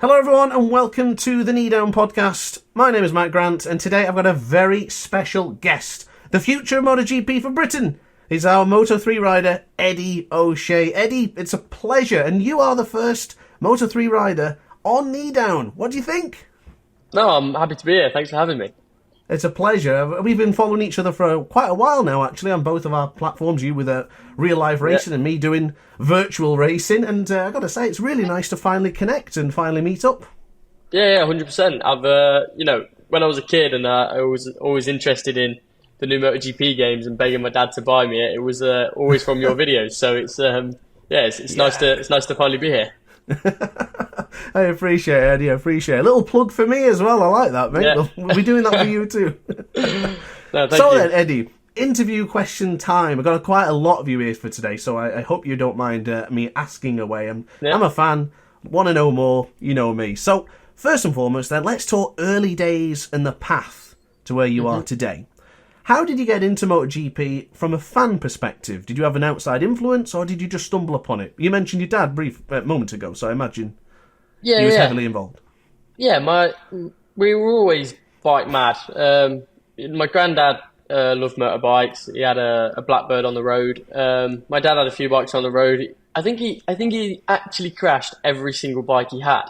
Hello everyone and welcome to the KneeDown Podcast. My name is Matt Grant and today I've got a very special guest. The future of MotoGP for Britain is our Moto3 rider, Eddie O'Shea. Eddie, it's a pleasure and you are the first Moto3 rider on KneeDown. What do you think? No, I'm happy to be here. Thanks for having me. It's a pleasure. We've been following each other for quite a while now, actually, on both of our platforms. You with real live racing and me doing virtual racing. And I've got to say, it's really nice to finally connect and finally meet up. Yeah, 100%. I've, when I was a kid and I was always interested in the new MotoGP games and begging my dad to buy me it was always from your videos. So it's nice to finally be here. I appreciate it, Eddie. I appreciate it. A little plug for me as well. I like that, mate. Yeah. We'll be doing that for you too. No, thank you. Then, Eddie, interview question time. I've got quite a lot of you here for today, so I hope you don't mind me asking away. I'm a fan, want to know more, you know me. So, first and foremost then, let's talk early days and the path to where you are today. How did you get into MotoGP from a fan perspective? Did you have an outside influence or did you just stumble upon it? You mentioned your dad a moment ago, so I imagine he was heavily involved. Yeah, we were always bike mad. My granddad loved motorbikes. He had a Blackbird on the road. My dad had a few bikes on the road. I think he actually crashed every single bike he had.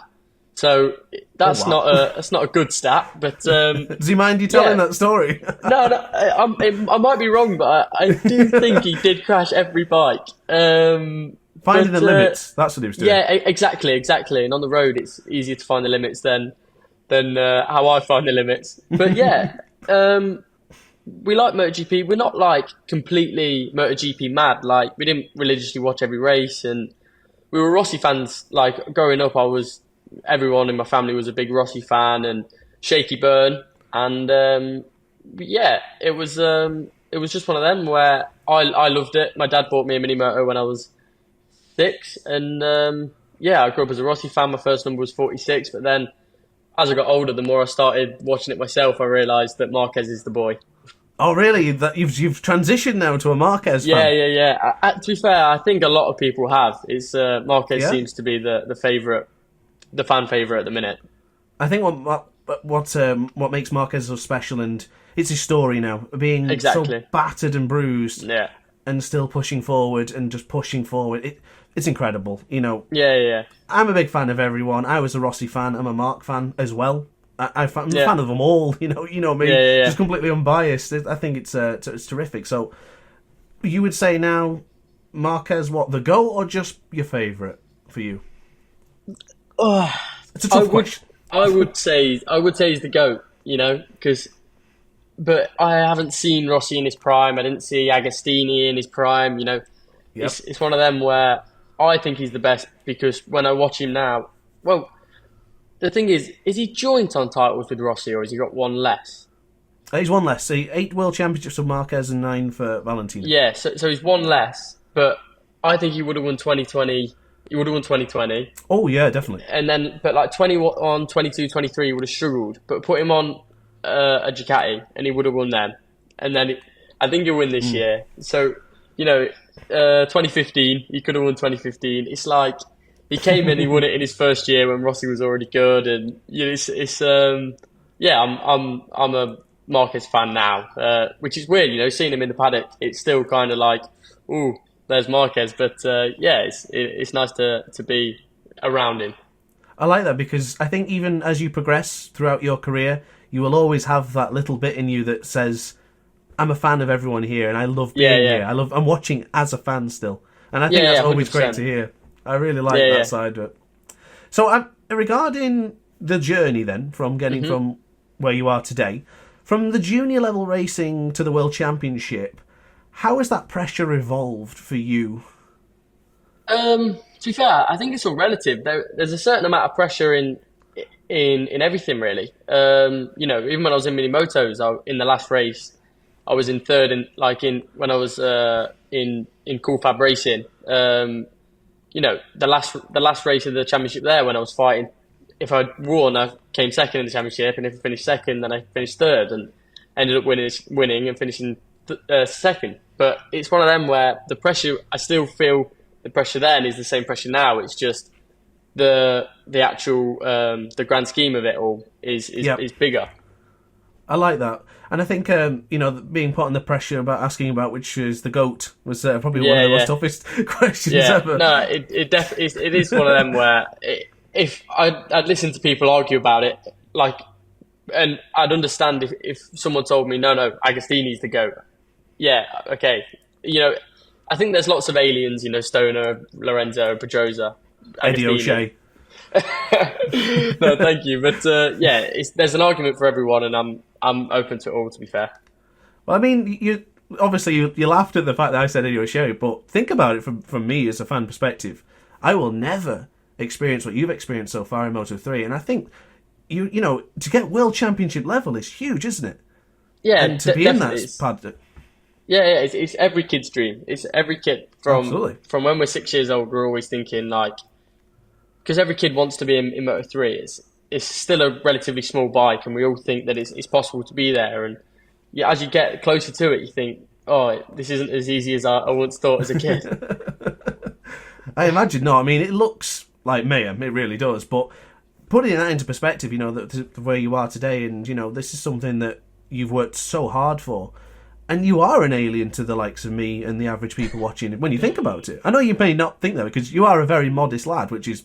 So that's not a good stat, but does he mind you telling that story? No, I might be wrong, but I do think he did crash every bike. Finding the limits, that's what he was doing. Yeah, exactly. And on the road, it's easier to find the limits than how I find the limits. But yeah, we like MotoGP. We're not like completely MotoGP mad. Like we didn't religiously watch every race, and we were Rossi fans. Like growing up, everyone in my family was a big Rossi fan and Shaky Byrne, and it was just one of them where I loved it. My dad bought me a mini moto when I was 6, and I grew up as a Rossi fan. My first number was 46, but then as I got older, the more I started watching it myself, I realised that Marquez is the boy. Oh, really? That you've transitioned now to a Marquez fan? Yeah. To be fair, I think a lot of people have. It's Marquez seems to be the favourite. The fan favourite at the minute. I think what makes Marquez so special, and it's his story now, being so battered and bruised, and still pushing forward and just pushing forward. It's incredible, you know. Yeah. I'm a big fan of everyone. I was a Rossi fan. I'm a Mark fan as well. I'm a fan of them all. You know me, just completely unbiased. I think it's terrific. So, you would say now, Marquez, the GOAT or just your favourite for you? It's a tough question. I would say he's the GOAT, but I haven't seen Rossi in his prime. I didn't see Agostini in his prime. It's one of them where I think he's the best because when I watch him now, well, the thing is he joint on titles with Rossi or has he got one less? He's one less. So 8 World Championships for Marquez and 9 for Valentino. Yeah, so he's one less, but I think he would have won 2020. He would have won 2020. Oh, yeah, definitely. And then, but like 21, 22, 23, he would have struggled. But put him on a Ducati and he would have won them. And then I think he'll win this year. So, 2015, he could have won 2015. It's like he came in, he won it in his first year when Rossi was already good. And I'm a Marquez fan now, which is weird, seeing him in the paddock. It's still kind of like, ooh. There's Marquez, but it's nice to be around him. I like that because I think even as you progress throughout your career, you will always have that little bit in you that says, "I'm a fan of everyone here, and I love being here. I'm watching as a fan still," and I think that's always 100%. Great to hear. I really like that side of it. So, regarding the journey then from getting from where you are today, from the junior level racing to the World Championship. How has that pressure evolved for you? To be fair, I think it's all relative. There's a certain amount of pressure in everything, really. Even when I was in mini motos, in the last race, I was in third, when I was in Cool Fab Racing. The last race of the championship there, when I was fighting, if I'd won, I came second in the championship, and if I finished second, then I finished third, and ended up winning and finishing second. But it's one of them where the pressure, I still feel the pressure then is the same pressure now. It's just the actual the grand scheme of it all is bigger. I like that. And I think, being put under pressure about asking about which is the GOAT was probably one of the most toughest questions ever. No, it definitely it is one of them where if I'd listen to people argue about it, like, and I'd understand if someone told me, no, Agostini's the GOAT. Yeah, okay. I think there's lots of aliens, Stoner, Lorenzo, Pedrosa, Eddie O'Shea. No, thank you. But there's an argument for everyone, and I'm open to it all, to be fair. Well, I mean, you laughed at the fact that I said Eddie O'Shea, but think about it from me as a fan perspective. I will never experience what you've experienced so far in Moto3, and I think you to get World Championship level is huge, isn't it? Yeah, and to be in that paddock. Yeah, it's every kid's dream. It's every kid from when we're 6 years old. We're always thinking, like, because every kid wants to be in Moto3. It's still a relatively small bike, and we all think that it's possible to be there. And as you get closer to it, you think, oh, this isn't as easy as I once thought as a kid. I imagine not. I mean, it looks like mayhem, it really does. But putting that into perspective, the where you are today, and this is something that you've worked so hard for. And you are an alien to the likes of me and the average people watching when you think about it. I know you may not think that because you are a very modest lad, which is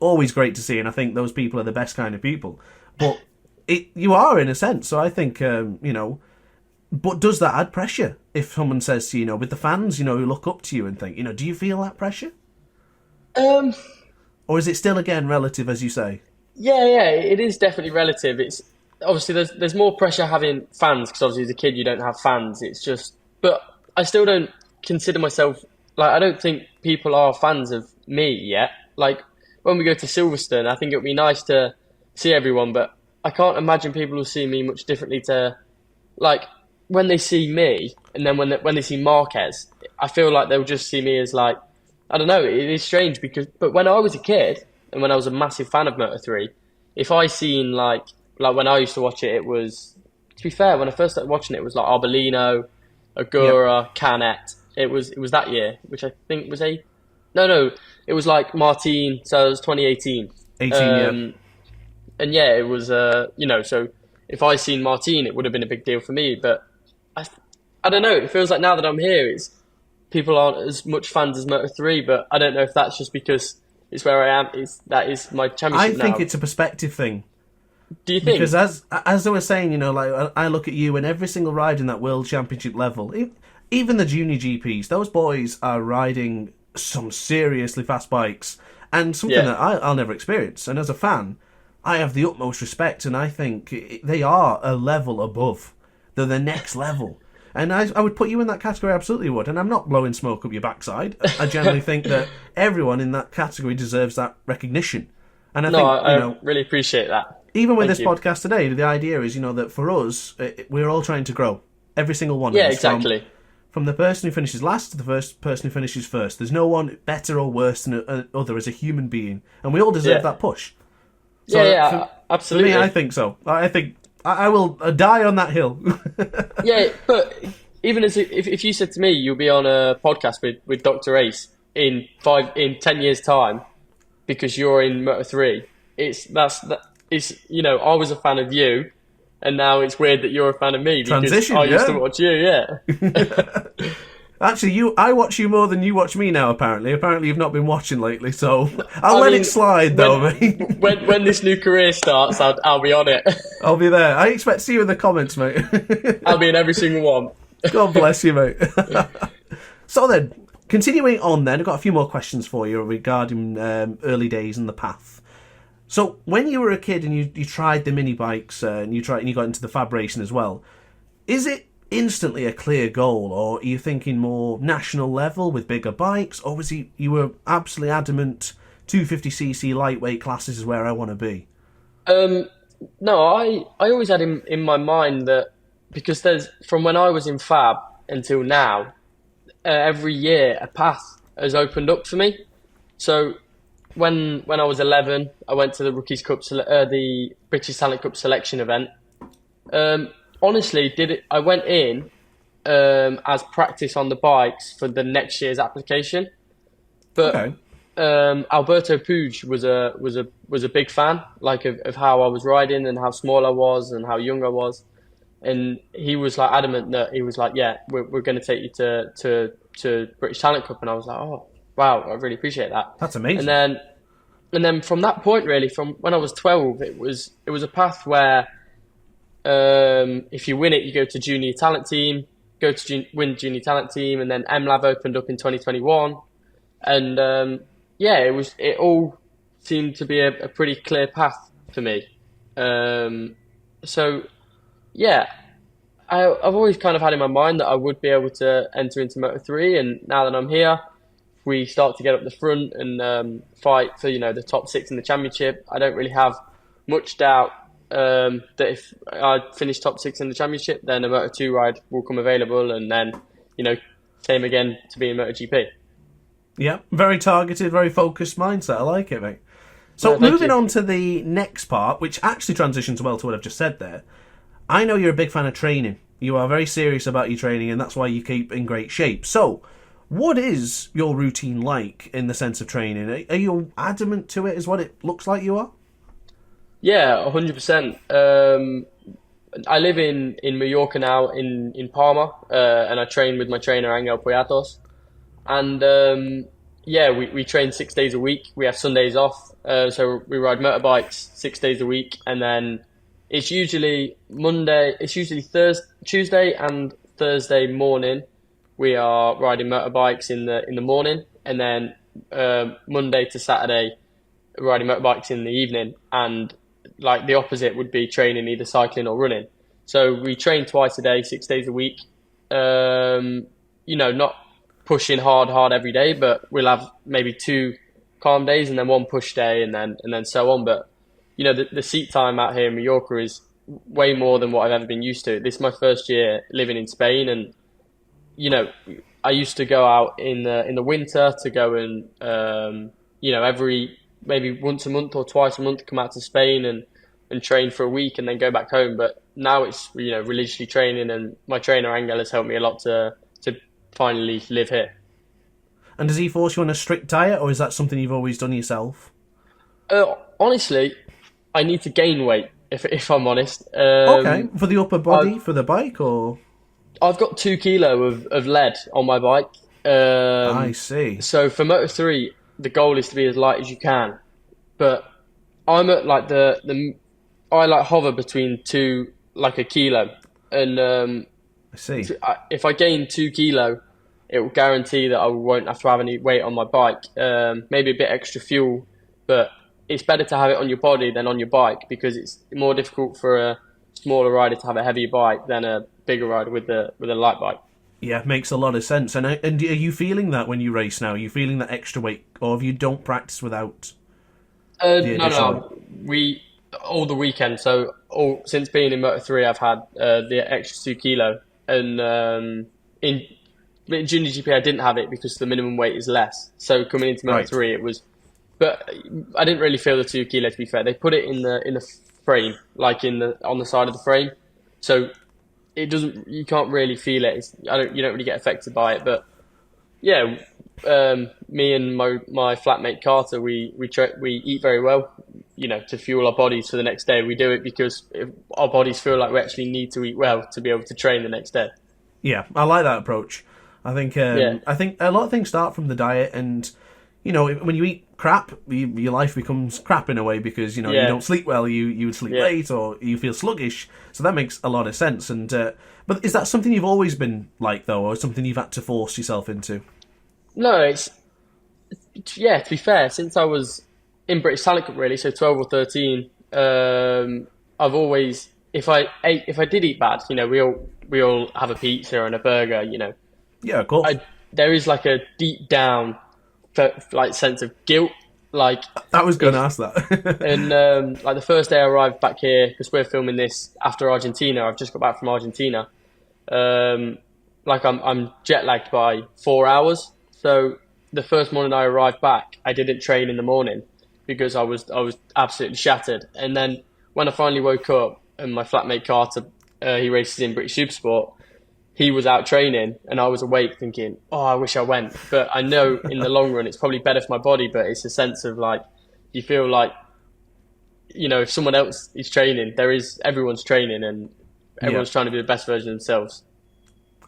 always great to see, and I think those people are the best kind of people. But you are, in a sense, so I think, but does that add pressure if someone says to you, with the fans, who look up to you and think, do you feel that pressure? Or is it still, again, relative, as you say? Yeah, it is definitely relative. It's obviously there's more pressure having fans because obviously as a kid you don't have fans. It's just, but I still don't consider myself, like, I don't think people are fans of me yet. Like, when we go to Silverstone, I think it would be nice to see everyone, but I can't imagine people will see me much differently to, like, when they see me and then when they see Marquez, I feel like they'll just see me as, like, I don't know, it is strange but when I was a kid and when I was a massive fan of Moto3, if I seen, like when I used to watch it, it was, to be fair, when I first started watching it, it was like Arbolino, Agura, Canet. It was that year, which I think was it was like Martin, so it was 2018. 18, And yeah, it was, so if I seen Martin, it would have been a big deal for me. But I don't know, it feels like now that I'm here, people aren't as much fans as Moto3, but I don't know if that's just because it's where I am. That is my championship now. I think it's a perspective thing. Do you think? Because as I was saying, like, I look at you and every single ride in that World Championship level, even the junior GPs, those boys are riding some seriously fast bikes and something that I'll never experience. And as a fan, I have the utmost respect, and I think they are a level above. They're the next level. And I would put you in that category, absolutely would. And I'm not blowing smoke up your backside. I generally think that everyone in that category deserves that recognition. And I really appreciate that. Even with podcast today, the idea is, that for us, we're all trying to grow. Every single one of us. Yeah, exactly. From the person who finishes last to the first person who finishes first. There's no one better or worse than another as a human being. And we all deserve that push. So absolutely. For me, I think so. I think I will die on that hill. Yeah, but even if you said to me you'll be on a podcast with Dr. Ace in 10 years' time because you're in Moto3, I was a fan of you, and now it's weird that you're a fan of me because Transition, I used to watch you. Yeah. Actually, I watch you more than you watch me now, apparently. Apparently you've not been watching lately, so I'll let it slide, though, mate. when this new career starts, I'll be on it. I'll be there. I expect to see you in the comments, mate. I'll be in every single one. God bless you, mate. So then, continuing on then, I've got a few more questions for you regarding early days and the path. So, when you were a kid and you tried the mini bikes and you got into the fab racing as well, is it instantly a clear goal, or are you thinking more national level with bigger bikes, or was you were absolutely adamant 250cc lightweight classes is where I want to be? No, I always had in my mind that because there's from when I was in fab until now, every year a path has opened up for me. So when I was 11, I went to the Rookies Cup, the British Talent Cup selection event. Honestly, I went in as practice on the bikes for the next year's application. But Alberto Puig was a big fan, like of how I was riding and how small I was and how young I was, and he was like adamant that he was like, yeah, we're going to take you to British Talent Cup, and I was like, oh wow, I really appreciate that. That's amazing. And then from that point, really, from when I was 12, it was a path where if you win it, you go to junior talent team, win junior talent team, and then MLav opened up in 2021, and it all seemed to be a pretty clear path for me. So yeah, I've always kind of had in my mind that I would be able to enter into Moto3, and now that I'm here, we start to get up the front and fight for the top 6 in the championship. I don't really have much doubt that if I finish top 6 in the championship, then a Moto2 ride will come available, and then same again to be in MotoGP. Yeah, very targeted, very focused mindset. I like it, mate. So moving on to the next part, which actually transitions well to what I've just said there. I know you're a big fan of training. You are very serious about your training, and that's why you keep in great shape. So, what is your routine like in the sense of training? Are you adamant to it? Is what it looks like you are? Yeah, 100%. I live in Mallorca now, in Palma, and I train with my trainer Angel Poyatos. And we train 6 days a week. We have Sundays off, so we ride motorbikes 6 days a week, and then it's usually Tuesday and Thursday morning. We are riding motorbikes in the morning, and then Monday to Saturday riding motorbikes in the evening. And like the opposite would be training either cycling or running. So we train twice a day, 6 days a week. Not pushing hard every day, but we'll have maybe 2 calm days and then 1 push day, and then so on. But the seat time out here in Mallorca is way more than what I've ever been used to. This is my first year living in Spain, and I used to go out in the winter to go and every maybe once a month or twice a month come out to Spain and train for a week and then go back home. But now it's religiously training, and my trainer Angel has helped me a lot to finally live here. And does he force you on a strict diet, or is that something you've always done yourself? Honestly, I need to gain weight, if I'm honest. Okay, for the upper body, for the bike, or? I've got 2 kilo of lead on my bike. I see. So for Moto3, the goal is to be as light as you can. But I'm at like I like hover between 2, like a kilo. And I see. If I gain 2 kilo, it will guarantee that I won't have to have any weight on my bike. Maybe a bit extra fuel, but it's better to have it on your body than on your bike, because it's more difficult for a smaller rider to have a heavier bike than a bigger rider with a light bike. Yeah, makes a lot of sense. And are you feeling that when you race now? Are you feeling that extra weight, or if you don't practice without? No. We all the weekend. So since being in Moto3, I've had the extra 2 kilo, and in junior GP I didn't have it because the minimum weight is less. So coming into Moto3, it was. But I didn't really feel the 2 kilo. To be fair, they put it in the frame, like on the side of the frame, so it doesn't. You can't really feel it. You don't really get affected by it. But yeah, me and my flatmate Carter, we eat very well, to fuel our bodies for the next day. We do it because our bodies feel like we actually need to eat well to be able to train the next day. Yeah, I like that approach. I think a lot of things start from the diet, and when you eat crap, your life becomes crap in a way, because you don't sleep well, you would sleep late, or you feel sluggish. So that makes a lot of sense. And but is that something you've always been like, though, or something you've had to force yourself into? No, to be fair, since I was in British Talent Cup, really, so 12 or 13, I've always, if I did eat bad, we all have a pizza and a burger, Yeah, of course. There is like a deep down sense of guilt. Like, I was going to ask that. And like the first day I arrived back here, because we're filming this after Argentina. I've just got back from Argentina. I'm jet lagged by 4 hours. So the first morning I arrived back, I didn't train in the morning because I was absolutely shattered. And then when I finally woke up, and my flatmate Carter, he races in British Supersport, he was out training and I was awake thinking, oh, I wish I went. But I know in the long run, it's probably better for my body, but it's a sense of like, you feel like, if someone else is training, everyone's training and everyone's trying to be the best version of themselves.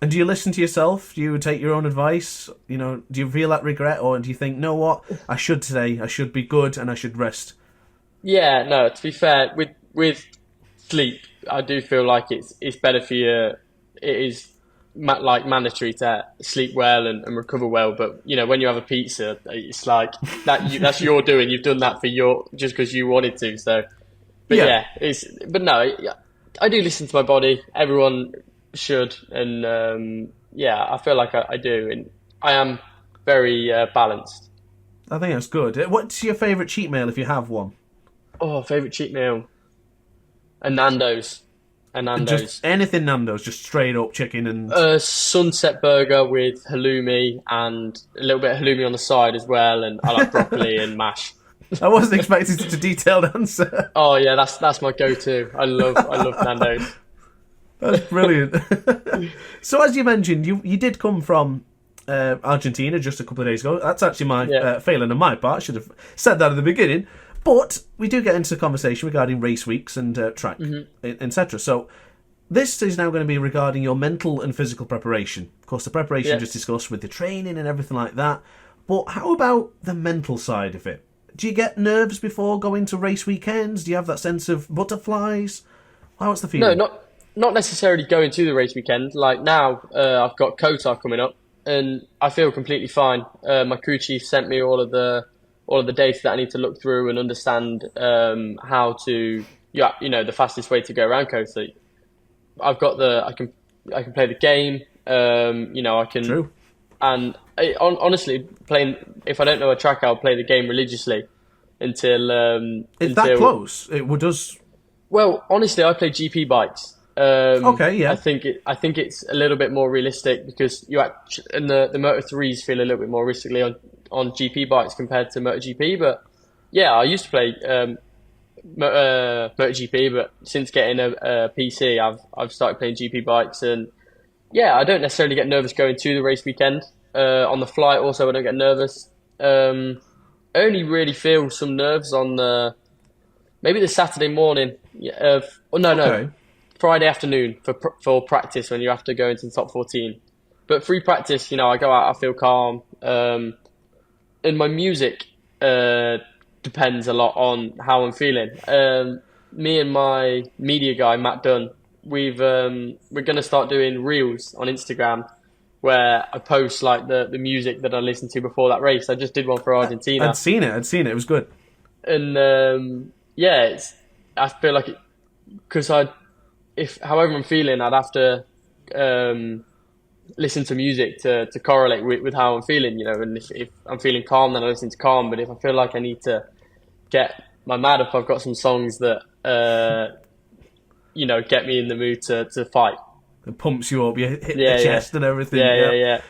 And do you listen to yourself? Do you take your own advice? Do you feel that regret, or do you think, know what, I should today, I should be good and I should rest? Yeah, no, to be fair, with sleep, I do feel like it's better for you. It is mandatory to sleep well and recover well. But when you have a pizza, it's like that's your doing. You've done that just because you wanted to. So, but no, I do listen to my body. Everyone should, and I feel like I do, and I am very balanced. I think that's good. What's your favourite cheat meal if you have one? Oh, favourite cheat meal? A Nando's. Just anything Nando's, just straight up chicken and... sunset burger with halloumi and a little bit of halloumi on the side as well, and I like broccoli and mash. I wasn't expecting such a detailed answer. Oh yeah, that's my go-to. I love Nando's. That's brilliant. So as you mentioned, you did come from Argentina just a couple of days ago. That's actually my failing on my part. I should have said that at the beginning. But we do get into the conversation regarding race weeks and track, etc. So this is now going to be regarding your mental and physical preparation. Of course, the preparation just discussed with the training and everything like that. But how about the mental side of it? Do you get nerves before going to race weekends? Do you have that sense of butterflies? How's the feeling? No, not necessarily going to the race weekend. Like now, I've got Qatar coming up, and I feel completely fine. My crew chief sent me all of the data that I need to look through and understand how to, the fastest way to go around Qatar. I've got I can play the game. I can. True. And honestly, if I don't know a track, I'll play the game religiously until. It's that close. It does. Well, honestly, I play GP bikes. Okay, yeah. I think it's a little bit more realistic because and the Moto3s feel a little bit more realistically on GP bikes compared to MotoGP. But yeah, I used to play MotoGP, but since getting a PC, I've started playing GP bikes, and yeah, I don't necessarily get nervous going to the race weekend. On the flight, also, I don't get nervous. I only really feel some nerves on maybe the Saturday morning. No. Friday afternoon for practice when you have to go into the top 14. But free practice, I go out, I feel calm. And my music depends a lot on how I'm feeling. Me and my media guy, Matt Dunn, we're going to start doing reels on Instagram where I post like the music that I listened to before that race. I just did one for Argentina. I'd seen it. It was good. And I feel like because however I'm feeling, I'd have to listen to music to correlate with how I'm feeling, and if I'm feeling calm, then I listen to calm. But if I feel like I need to get my mad up, I've got some songs that, get me in the mood to fight. It pumps you up, you hit the chest and everything. Yeah.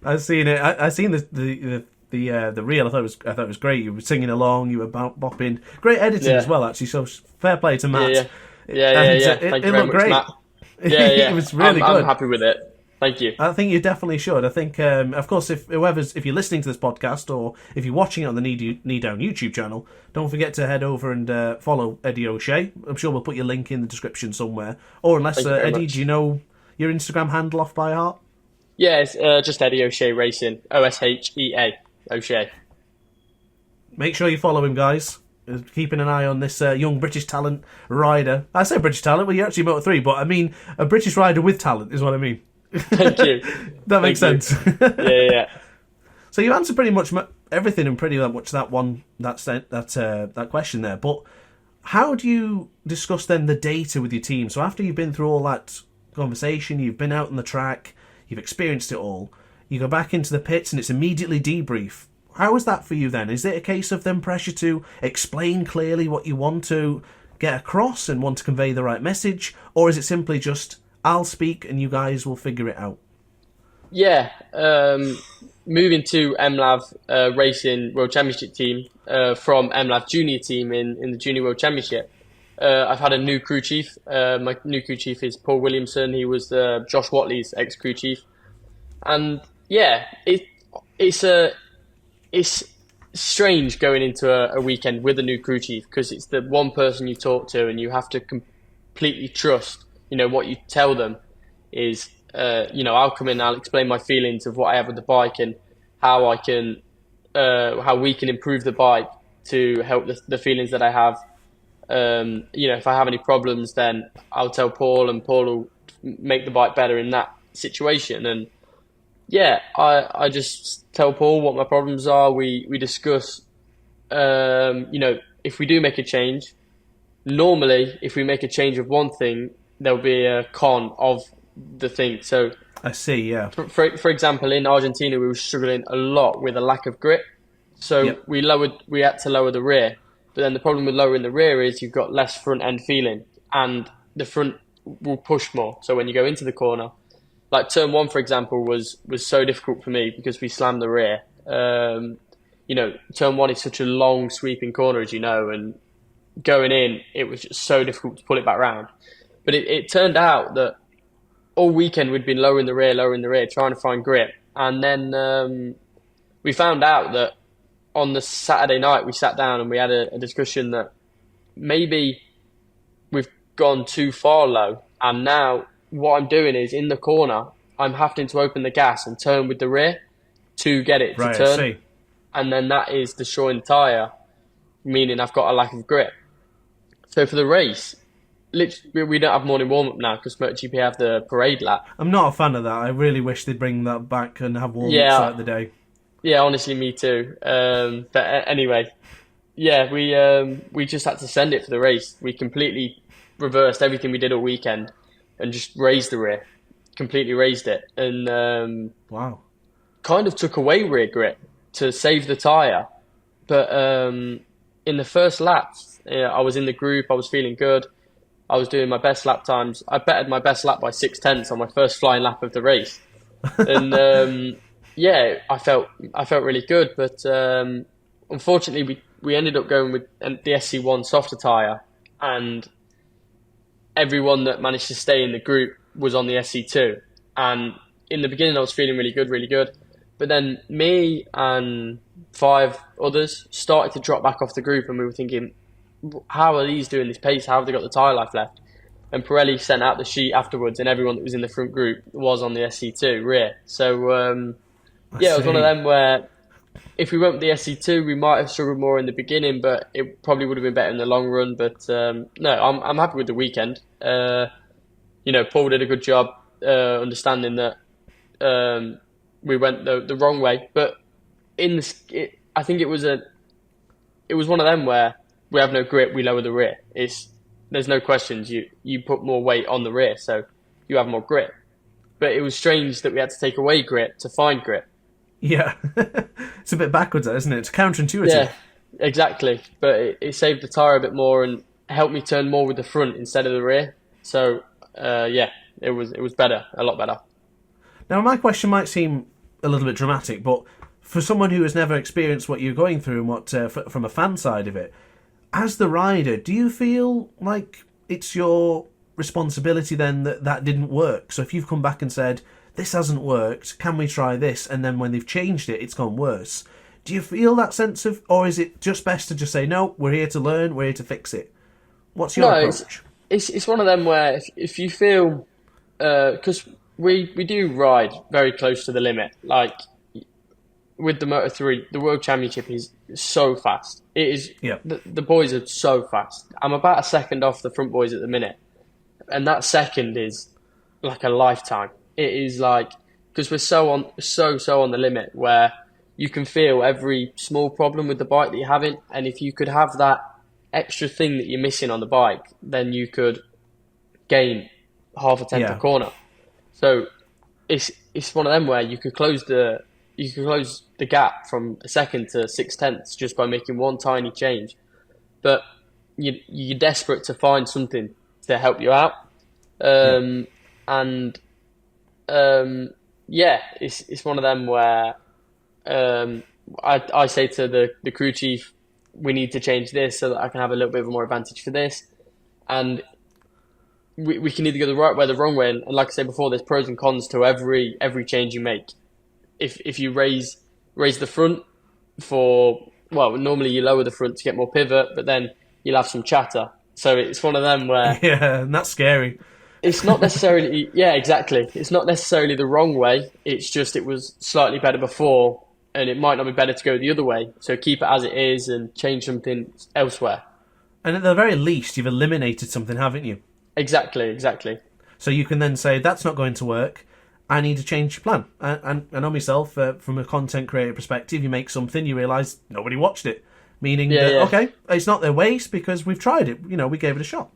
I've seen it. I seen the reel. I thought it was great. You were singing along, you were bopping. Great editing as well, actually. So fair play to Matt. Yeah. Thank you very much, great. Matt. Yeah. It was really good. I'm happy with it. Thank you. I think you definitely should. I think, of course, if you're listening to this podcast or if you're watching it on the KneeDown YouTube channel, don't forget to head over and follow Eddie O'Shea. I'm sure we'll put your link in the description somewhere. Or unless, Eddie, do you know your Instagram handle off by heart? Yeah, it's just Eddie O'Shea Racing. OSHEA. O'Shea. Make sure you follow him, guys. Keeping an eye on this young British talent rider. I say British talent, well, you're actually Moto3, but I mean a British rider with talent is what I mean. Thank you. That makes sense. Yeah. So you answered pretty much everything and pretty much that question there. But how do you discuss then the data with your team? So after you've been through all that conversation, you've been out on the track, you've experienced it all, you go back into the pits and it's immediately debrief. How is that for you then? Is it a case of them pressure to explain clearly what you want to get across and want to convey the right message? Or is it simply just, I'll speak and you guys will figure it out? Yeah. Moving to MLav Racing World Championship team from MLav Junior team in the Junior World Championship. I've had a new crew chief. My new crew chief is Paul Williamson. He was Josh Watley's ex-crew chief. And yeah, it's strange going into a weekend with a new crew chief, because it's the one person you talk to and you have to completely trust. What you tell them is, I'll come in, I'll explain my feelings of what I have with the bike and how we can improve the bike to help the feelings that I have. If I have any problems, then I'll tell Paul, and Paul will make the bike better in that situation. And yeah, I just tell Paul what my problems are. We discuss, if we do make a change. Normally, if we make a change of one thing, there'll be a con of the thing. So I see, yeah. For example, in Argentina, we were struggling a lot with a lack of grip. So yep. we had to lower the rear. But then the problem with lowering the rear is you've got less front end feeling, and the front will push more. So when you go into the corner, like turn 1, for example, was so difficult for me because we slammed the rear. Turn 1 is such a long sweeping corner, as you know, and going in, it was just so difficult to pull it back round. But it turned out that all weekend we'd been lowering the rear, trying to find grip. And then we found out that on the Saturday night, we sat down and we had a discussion that maybe we've gone too far low. And now what I'm doing is, in the corner, I'm having to open the gas and turn with the rear to get it to turn. I see. And then that is destroying the tyre, meaning I've got a lack of grip. So for the race, literally, we don't have morning warm-up now because MotoGP have the parade lap. I'm not a fan of that. I really wish they'd bring that back and have warm-ups throughout the day. Yeah, honestly, me too. But anyway, yeah, we just had to send it for the race. We completely reversed everything we did all weekend and just raised the rear, completely raised it, and wow, kind of took away rear grip to save the tyre. But in the first lap, I was in the group, I was feeling good, I was doing my best lap times. I bettered my best lap by 0.6 on my first flying lap of the race, and yeah, I felt really good. But unfortunately, we ended up going with the SC1 softer tyre, and everyone that managed to stay in the group was on the SC2. And in the beginning, I was feeling really good. But then me and 5 others started to drop back off the group, and we were thinking, how are these doing this pace? How have they got the tyre life left? And Pirelli sent out the sheet afterwards, and everyone that was in the front group was on the SC2 rear. So yeah, it was one of them where if we went with the SC2, we might have struggled more in the beginning, but it probably would have been better in the long run. But no, I'm happy with the weekend. Paul did a good job understanding that we went the wrong way. But I think it was one of them where we have no grip, we lower the rear. There's no questions. You put more weight on the rear, so you have more grip. But it was strange that we had to take away grip to find grip. Yeah, it's a bit backwards, isn't it? It's counterintuitive. Yeah, exactly. But it saved the tyre a bit more and helped me turn more with the front instead of the rear. So yeah, it was better, a lot better. Now, my question might seem a little bit dramatic, but for someone who has never experienced what you're going through and what from a fan side of it, as the rider, do you feel like it's your responsibility then that didn't work? So if you've come back and said, this hasn't worked, can we try this? And then when they've changed it, it's gone worse. Do you feel that sense of, or is it just best to just say, no, we're here to learn, we're here to fix it? What's your approach? It's one of them where if you feel, because we do ride very close to the limit, like with the Moto3, the World Championship is so fast. It is, yeah. The boys are so fast. I'm about a second off the front boys at the minute. And that second is like a lifetime. It is like, because we're so on the limit where you can feel every small problem with the bike that you're having. And if you could have that extra thing that you're missing on the bike, then you could gain half a tenth a corner. So it's one of them where you could close the gap from a second to 0.6 just by making one tiny change. But you're desperate to find something to help you out. And yeah, it's one of them where I say to the crew chief, we need to change this so that I can have a little bit of a more advantage for this. and we can either go the right way or the wrong way. And like I said before, there's pros and cons to every change you make. If you raise the front normally you lower the front to get more pivot, but then you'll have some chatter. So it's one of them where and that's scary. It's not necessarily exactly. It's not necessarily the wrong way. It's just it was slightly better before, and it might not be better to go the other way. So keep it as it is and change something elsewhere. And at the very least, you've eliminated something, haven't you? Exactly. So you can then say, that's not going to work. I need to change your plan. And I know myself, from a content creator perspective, you make something, you realise nobody watched it. Meaning okay, it's not their waste because we've tried it. We gave it a shot.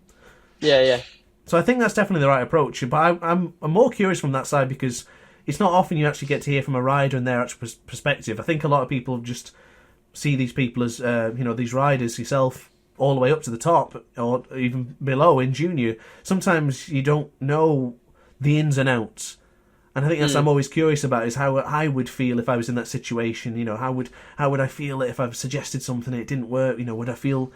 Yeah. So I think that's definitely the right approach. But I'm more curious from that side because it's not often you actually get to hear from a rider and their actual perspective. I think a lot of people just see these people as, these riders, yourself, all the way up to the top or even below in junior. Sometimes you don't know the ins and outs. And I think that's what I'm always curious about is how I would feel if I was in that situation. How would I feel if I've suggested something and it didn't work? Would I feel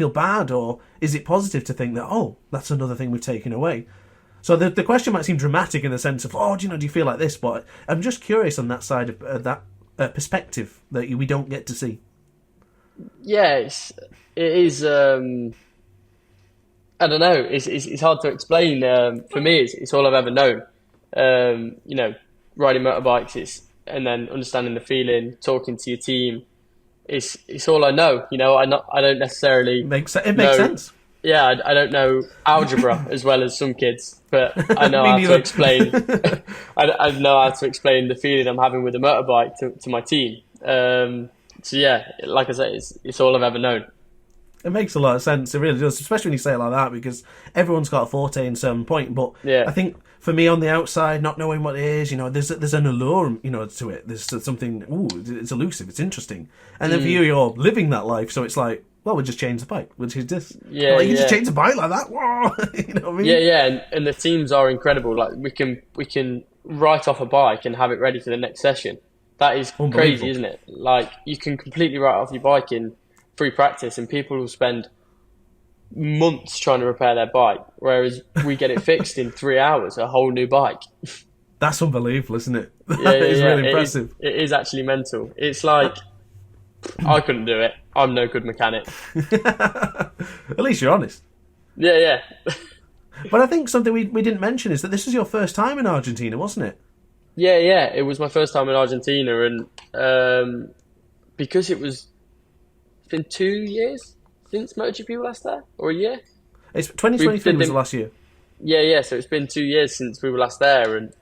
bad, or is it positive to think that that's another thing we've taken away? So the question might seem dramatic in the sense of do you feel like this? But I'm just curious on that side of that perspective that we don't get to see. Yeah, it is. I don't know. It's hard to explain. For me, it's all I've ever known. Riding motorbikes, and then understanding the feeling, talking to your team. It's all I know. I don't necessarily it makes sense. Yeah, I don't know algebra as well as some kids, but I know how to explain. I know how to explain the feeling I'm having with a motorbike to my team. So yeah, like I said, it's all I've ever known. It makes a lot of sense. It really does, especially when you say it like that, because everyone's got a forte in some point. But I think for me on the outside, not knowing what it is, there's an allure, to it. There's something. It's elusive. It's interesting. And then for you, you're living that life, so it's like, well, we just change the bike. Which is this? Yeah, you just change the bike like that. Whoa! You know what I mean? Yeah. And the teams are incredible. Like we can write off a bike and have it ready for the next session. That is crazy, isn't it? Like you can completely write off your bike in free practice, and people will spend months trying to repair their bike, whereas we get it fixed in 3 hours, a whole new bike. That's unbelievable, isn't it? That is really impressive. It is actually mental. It's like I couldn't do it. I'm no good mechanic. At least you're honest. Yeah. But I think something we didn't mention is that this was your first time in Argentina, wasn't it? Yeah. It was my first time in Argentina, and because it's been 2 years since MotoGP were last there, or a year. It's 2023 was the last year. Yeah. So it's been 2 years since we were last there, and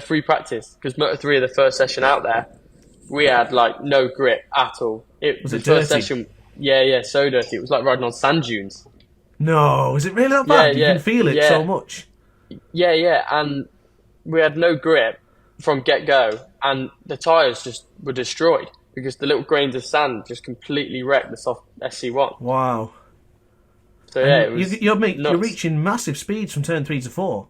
free practice because Moto3 are the first session out there. We had like no grip at all. Was it first dirty? Session. Yeah, so dirty. It was like riding on sand dunes. No, is it really that bad? You can feel it so much. Yeah, and we had no grip from get-go, and the tyres just were destroyed because the little grains of sand just completely wrecked the soft SC1. Wow. So yeah, it was you're reaching massive speeds from turn 3 to 4.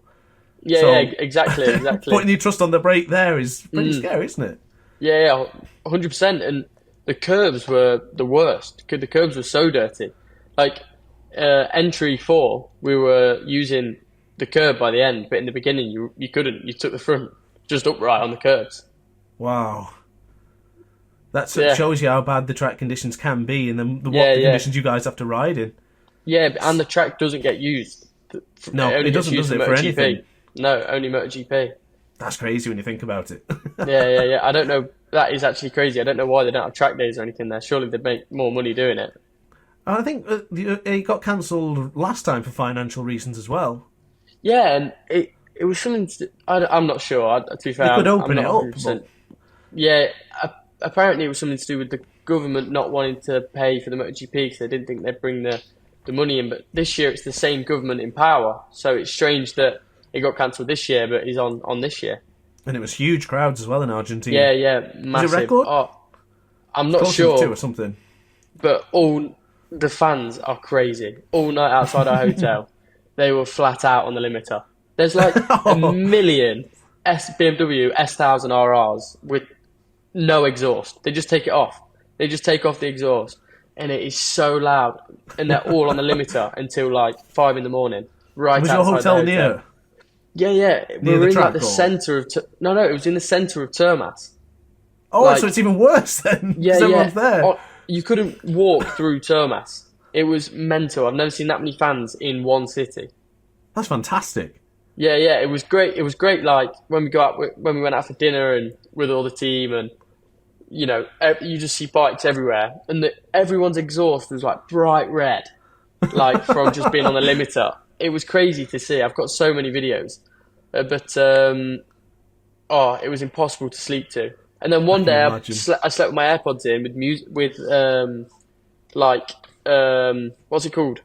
Yeah, exactly. Putting your trust on the brake there is pretty scary, isn't it? Yeah, 100%. And the curves were the worst. The curves were so dirty. Like entry 4, we were using the curb by the end, but in the beginning you couldn't. You took the front just upright on the curves. Wow. That shows you how bad the track conditions can be, and then the conditions you guys have to ride in. Yeah, and the track doesn't get used. No, it doesn't, does it, for anything? No, only MotoGP. That's crazy when you think about it. Yeah. I don't know. That is actually crazy. I don't know why they don't have track days or anything there. Surely they'd make more money doing it. I think it got cancelled last time for financial reasons as well. Yeah, and it was something. I'm not sure. To be fair, they could open it up. But... Yeah, apparently it was something to do with the government not wanting to pay for the MotoGP because they didn't think they'd bring the money in. But this year it's the same government in power, so it's strange that it got cancelled this year, but it's on this year. And it was huge crowds as well in Argentina. Yeah, massive. Was it record? I'm not sure. 2 or something. But all the fans are crazy. All night outside our hotel, they were flat out on the limiter. There's like a million BMW S1000 RRs with no exhaust. They just take it off. They just take off the exhaust. and it is so loud, and they're all on the limiter until like 5 a.m. Right Was outside your hotel the near? Yeah. We Near were the in like track, the or? centre of no, it was in the centre of Termas. Oh, Like, so it's even worse then. Yeah, Because everyone's there. Oh, you couldn't walk through Termas. It was mental. I've never seen that many fans in one city. That's fantastic. Yeah, it was great. It was great. Like when we went out for dinner and with all the team, and you know, you just see bikes everywhere, and everyone's exhaust was like bright red, like from just being on the limiter. It was crazy to see. I've got so many videos, but it was impossible to sleep to. And then one day I slept with my AirPods in with music, with what's it called?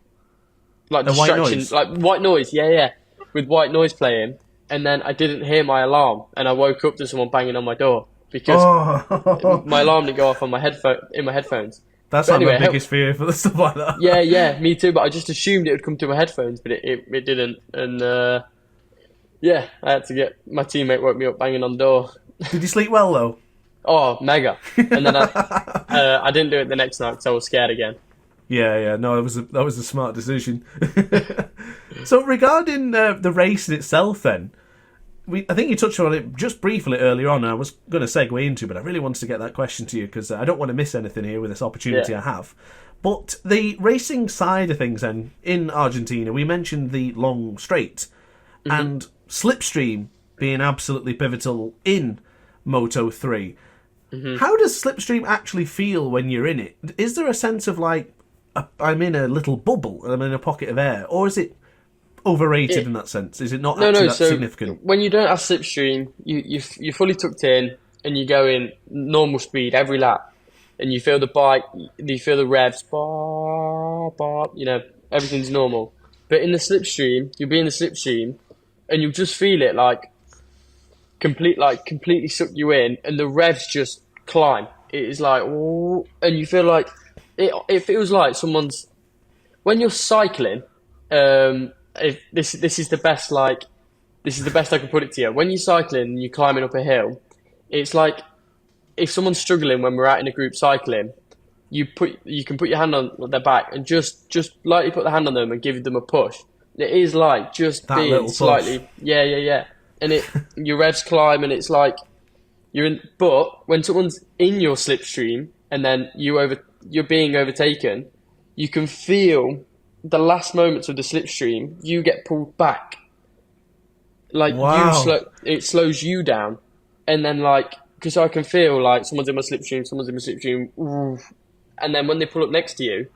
Like distraction, like white noise. Yeah, with white noise playing. And then I didn't hear my alarm, and I woke up to someone banging on my door because my alarm didn't go off on my headphones. That's my biggest fear for stuff like that. Yeah, me too. But I just assumed it would come through my headphones, but it didn't. And I had to get my teammate woke me up banging on the door. Did you sleep well though? Oh, mega! And then I didn't do it the next night because I was scared again. Yeah. No, that was a smart decision. So regarding the race in itself, then I think you touched on it just briefly earlier on. And I was going to segue into, but I really wanted to get that question to you because I don't want to miss anything here with this opportunity I have. But the racing side of things, then in Argentina, we mentioned the long straight and slipstream being absolutely pivotal in Moto3. How does slipstream actually feel when you're in it? Is there a sense of like, I'm in a little bubble, I'm in a pocket of air, or is it overrated in that sense? Is it not actually that significant? When you don't have slipstream, you're fully tucked in and you go in normal speed every lap, and you feel the bike, you feel the revs, everything's normal. But in the slipstream, you'll be in the slipstream, and you'll just feel it completely suck you in, and the revs just climb. It is like, ooh, and you feel like it feels like someone's when you're cycling. If this is the best I can put it to you. When you're cycling and you're climbing up a hill, it's like if someone's struggling when we're out in a group cycling, you can put your hand on their back and just lightly put the hand on them and give them a push. It is like just that being slightly, yeah. And your revs climb, and it's like you're in. But when someone's in your slipstream and then you're being overtaken, you can feel the last moments of the slipstream. You get pulled back, like it slows you down, and then because I can feel like someone's in my slipstream, ooh, and then when they pull up next to you,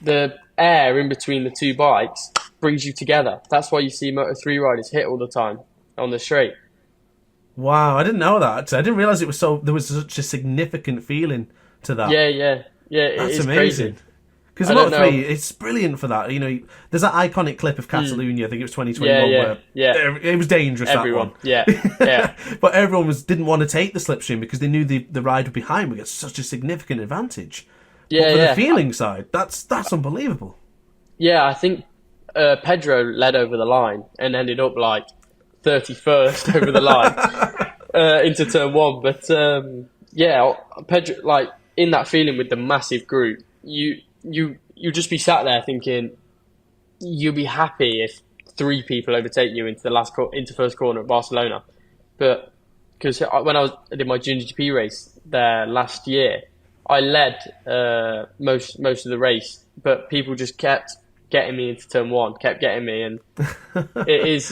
the air in between the two bikes brings you together. That's why you see Moto3 riders hit all the time on the straight. Wow, I didn't know that. I didn't realise there was such a significant feeling to that. Yeah. That's amazing. Because Moto3, it's brilliant for that. You know, there's that iconic clip of Catalonia, I think it was 2021, where it was dangerous, everyone. That one. Yeah. But everyone didn't want to take the slipstream because they knew the rider behind would get such a significant advantage. But for the feeling side, that's unbelievable. Yeah, I think Pedro led over the line and ended up 31st over the line into turn one. But Pedro, in that feeling with the massive group, you just be sat there thinking you'll be happy if 3 people overtake you into first corner at Barcelona. But because when I did my Junior GP race there last year, I led most of the race, but people just kept getting me into turn one, kept getting me, and it is.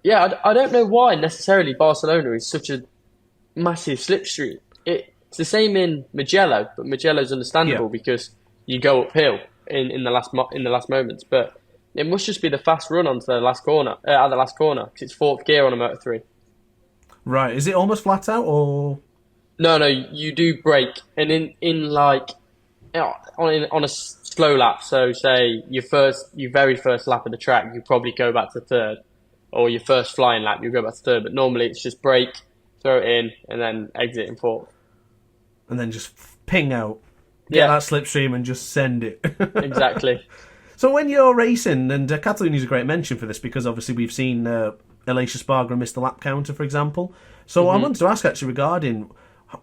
I don't know why necessarily Barcelona is such a massive slipstream. It's the same in Mugello, but Mugello's understandable because you go uphill in the last moments. But it must just be the fast run onto the last corner, because it's 4th gear on a Moto3. Right, is it almost flat out or? No, you do brake, and on a slow lap. So say your very first lap of the track, you probably go back to 3rd, or your first flying lap, you go back to 3rd. But normally it's just brake, throw it in, and then exit in 4th. And then just ping out, get that slipstream, and just send it. Exactly. So when you're racing, and Catalonia's a great mention for this because obviously we've seen Aleix Espargaro miss the lap counter, for example. So I wanted to ask actually regarding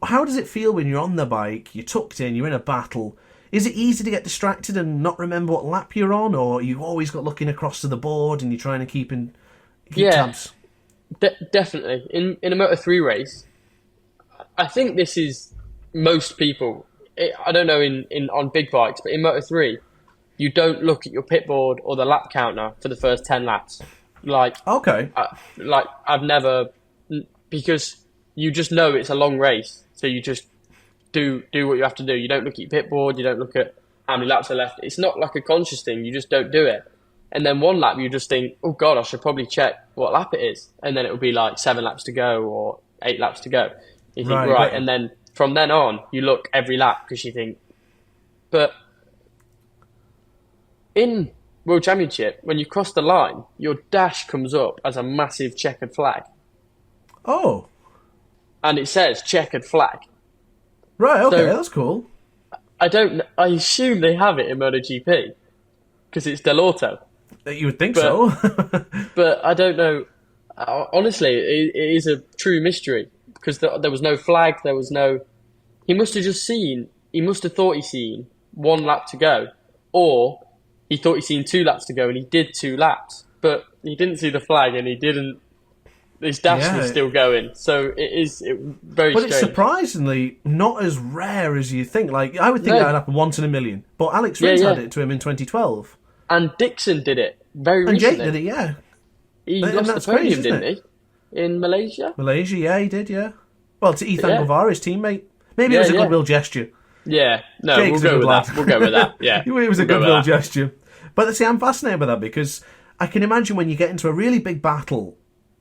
how does it feel when you're on the bike, you're tucked in, you're in a battle? Is it easy to get distracted and not remember what lap you're on, or you always got looking across to the board and you're trying to keep tabs? Definitely. In a Moto3 race, I think this is most people. I don't know on big bikes, but in Moto3, you don't look at your pit board or the lap counter for the first 10 laps. Okay. I've never, because you just know it's a long race, so you just do what you have to do. You don't look at your pit board, you don't look at how many laps are left. It's not like a conscious thing, you just don't do it. And then one lap you just think, oh God, I should probably check what lap it is. And then it will be like 7 laps to go or 8 laps to go. You think, right. And then from then on, you look every lap because you think, but in World Championship, when you cross the line, your dash comes up as a massive checkered flag. Oh. And it says checkered flag. Right, okay, that's cool. I assume they have it in MotoGP because it's Del Auto. You would think so. But I don't know. Honestly, it is a true mystery because there was no flag, there was no... He must have thought he'd seen 1 lap to go, or he thought he'd seen 2 laps to go and he did 2 laps, but he didn't see the flag and his dash was still going. So very strange. But it's surprisingly not as rare as you think. Like, I would think that would happen once in a million. But Alex Rins had it to him in 2012. And Dixon did it very recently. And Jake did it, yeah. He lost the podium, didn't he? In Malaysia? Malaysia, yeah, he did, yeah. Well, to Ethan Guevara, his teammate. Maybe it was a goodwill gesture. Yeah, no, Jake's we'll go with that. Yeah, it was a goodwill gesture. But see, I'm fascinated by that because I can imagine when you get into a really big battle,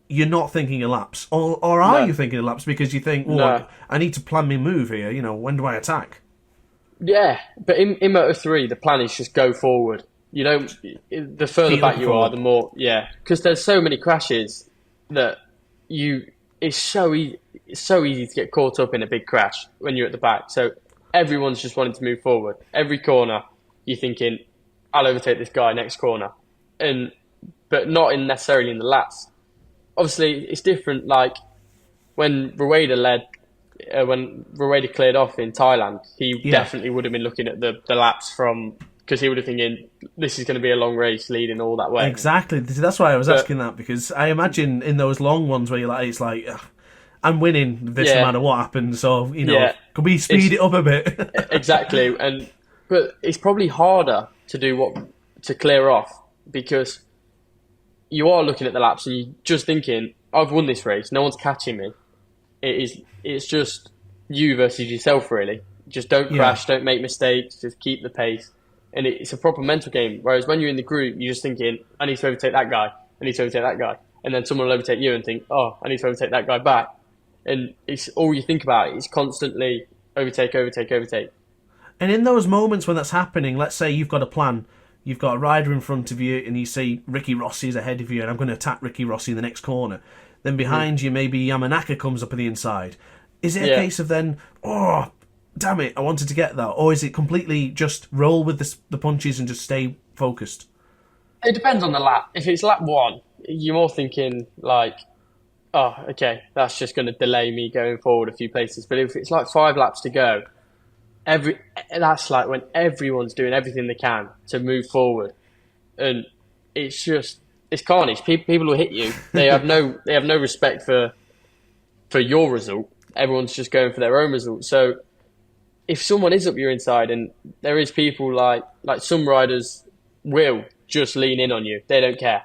you're not thinking of laps. Or are you thinking of laps because you think, I need to plan my move here, when do I attack? Yeah, but in Moto3, the plan is just go forward. The further back you are, the more, because there's so many crashes that it's so easy to get caught up in a big crash when you're at the back. So everyone's just wanting to move forward. Every corner, you're thinking, I'll overtake this guy next corner. But not necessarily in the laps. Obviously, it's different, like when Rueda cleared off in Thailand, he definitely would have been looking at the laps because he would have thinking, this is going to be a long race leading all that way. Exactly. That's why I was asking that, because I imagine in those long ones where it's like, I'm winning this no matter what happens, so, can we speed it up a bit? Exactly. But it's probably harder to clear off because you are looking at the laps and you're just thinking, I've won this race, no one's catching me. It's just you versus yourself, really. Just don't crash, don't make mistakes, just keep the pace. And it's a proper mental game. Whereas when you're in the group, you're just thinking, I need to overtake that guy, I need to overtake that guy. And then someone will overtake you and think, oh, I need to overtake that guy back. And it's all you think about. It's constantly overtake. And in those moments when that's happening, let's say you've got a plan. You've got a rider in front of you and you see Ricky Rossi's ahead of you and I'm going to attack Ricky Rossi in the next corner. Then behind you, maybe Yamanaka comes up on the inside. Is it a case of then, oh, damn it, I wanted to get that? Or is it completely just roll with the punches and just stay focused? It depends on the lap. If it's lap 1, you're more thinking like, oh, okay, that's just going to delay me going forward a few places. But if it's like 5 laps to go, that's like when everyone's doing everything they can to move forward, and it's carnage. People will hit you. They have no respect for your result. Everyone's just going for their own result. So if someone is up your inside, and there is people like some riders will just lean in on you. They don't care.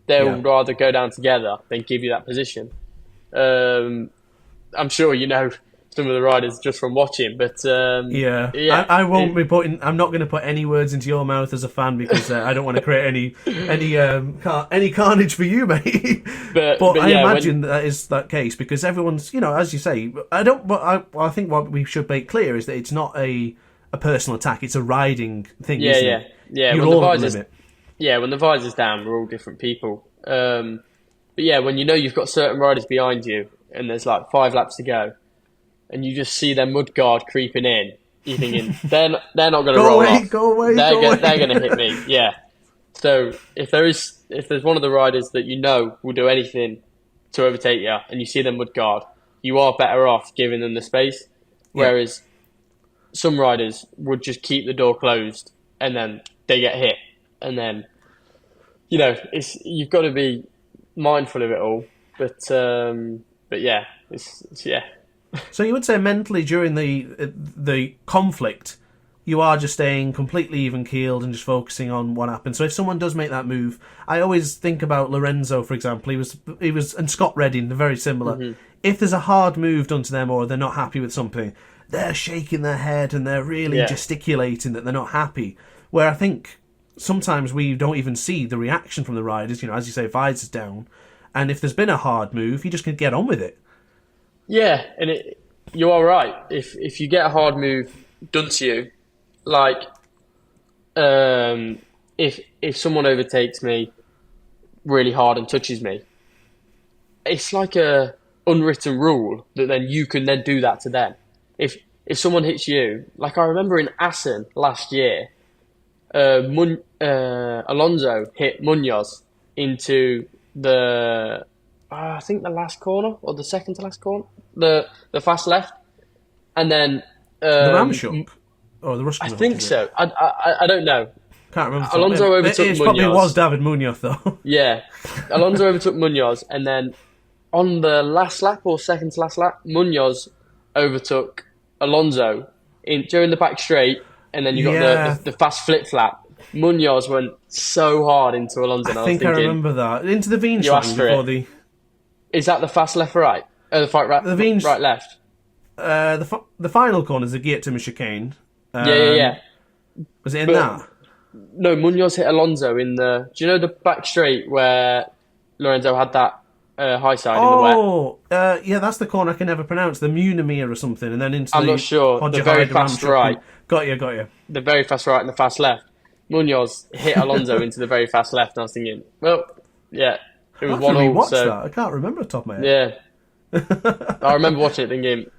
They'll rather go down together than give you that position. I'm sure some of the riders just from watching, but I won't be I'm not going to put any words into your mouth as a fan because I don't want to create any carnage for you, mate. But I imagine that is that case because everyone's, as you say, I think what we should make clear is that it's not a personal attack; it's a riding thing. Isn't it? You're all at the limit. Yeah, when the visor's down, we're all different people. But when you've got certain riders behind you and there's like 5 laps to go, and you just see their mudguard creeping in, you're thinking, they're not going to roll off. Go away. They're going to hit me, yeah. So if there's one of the riders that will do anything to overtake you, and you see their mudguard, you are better off giving them the space. Whereas some riders would just keep the door closed and then they get hit. And then, you've got to be mindful of it all. But yeah, it's. So you would say mentally during the conflict, you are just staying completely even-keeled and just focusing on what happened. So if someone does make that move, I always think about Lorenzo, for example. He was, and Scott Redding, they're very similar. Mm-hmm. If there's a hard move done to them or they're not happy with something, they're shaking their head and they're really gesticulating that they're not happy. Where I think sometimes we don't even see the reaction from the riders. As you say, visors down. And if there's been a hard move, you just can get on with it. Yeah, and you are right. If you get a hard move done to you, like if someone overtakes me really hard and touches me, it's like a unwritten rule that then you can then do that to them. If someone hits you, like I remember in Assen last year, Alonso hit Munoz into I think the last corner or the second to last corner, the fast left, and then the Ramshock or the Russian. I think so. I don't know. Can't remember. Alonso overtook Munoz. It probably was David Munoz though. Yeah, Alonso overtook Munoz, and then on the last lap or second to last lap, Munoz overtook Alonso during the back straight, and then you got the fast flip flap. Munoz went so hard into Alonso. I think I remember that into the Wienstein before the. Is that the fast left right? The right left. The final corner is the Guillaume chicane. Yeah. Was it in that? No, Munoz hit Alonso in the. Do you know the back straight where Lorenzo had that high side in the wet? Oh, yeah, that's the corner I can never pronounce. The Munimir or something, and then into I'm not sure. The very fast right. Got you. The very fast right and the fast left. Munoz hit Alonso into the very fast left, and I was thinking, well, yeah, it was 1-1. That. I can't remember off the top of my head. Yeah. I remember watching it thinking,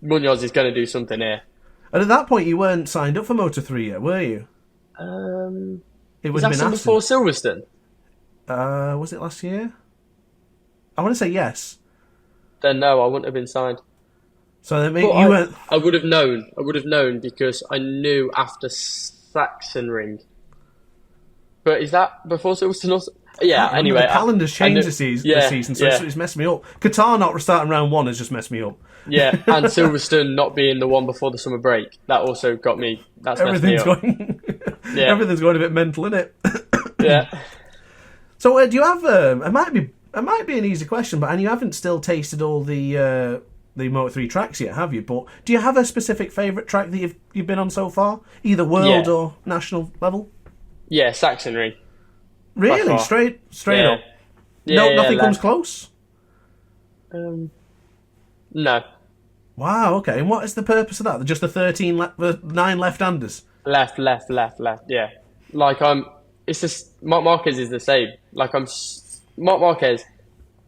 Munoz is going to do something here. And at that point, you weren't signed up for Moto3 yet, were you? It would have been before Silverstone. Was it last year? I want to say yes. Then no, I wouldn't have been signed. So then you weren't. I would have known. I would have known because I knew after Sachsenring. But is that before Silverstone? Yeah. Anyway, the calendar's changed this season, so it's messed me up. Qatar not starting round 1 has just messed me up. Yeah, and Silverstone not being the one before the summer break, that also got me. That's everything's messed me up. Everything's going a bit mental, isn't it? Yeah. So do you have? It might be an easy question, but you haven't still tasted all the Moto3 tracks yet, have you? But do you have a specific favourite track that you've been on so far, either world or national level? Yeah, Sachsenring. Really, straight up. Yeah, nothing comes close. No. Wow. Okay. And what is the purpose of that? Just the 9 left-handers. Left. Yeah. Like it's just Marc Marquez is the same. Like Marc Marquez.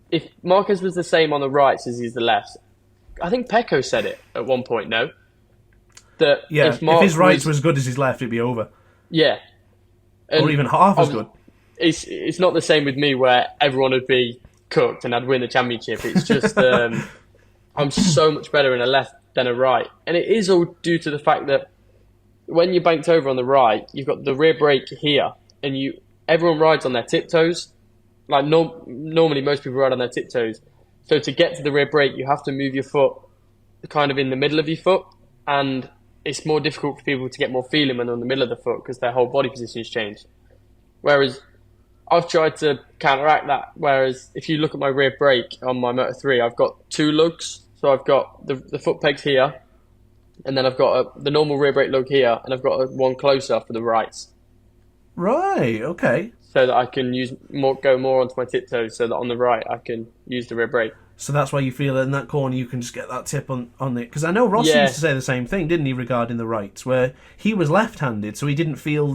If Marquez was the same on the rights as he's the left, I think Pecco said it at one point. No. That if his rights were as good as his left, it'd be over. Yeah. Or even half as good. It's not the same with me where everyone would be cooked and I'd win the championship. It's just I'm so much better in a left than a right, and it is all due to the fact that when you're banked over on the right, you've got the rear brake here, and everyone rides on their tiptoes. Like normally, most people ride on their tiptoes. So to get to the rear brake, you have to move your foot kind of in the middle of your foot, and it's more difficult for people to get more feeling when they're in the middle of the foot because their whole body position has changed. Whereas I've tried to counteract that. Whereas if you look at my rear brake on my Moto3, I've got 2 lugs. So I've got the foot pegs here, and then I've got the normal rear brake lug here, and I've got one closer for the rights. Right. Okay. So that I can go more onto my tiptoes, so that on the right I can use the rear brake. So that's why you feel in that corner you can just get that tip on it. Because I know Ross used to say the same thing, didn't he, regarding the rights, where he was left-handed, so he didn't feel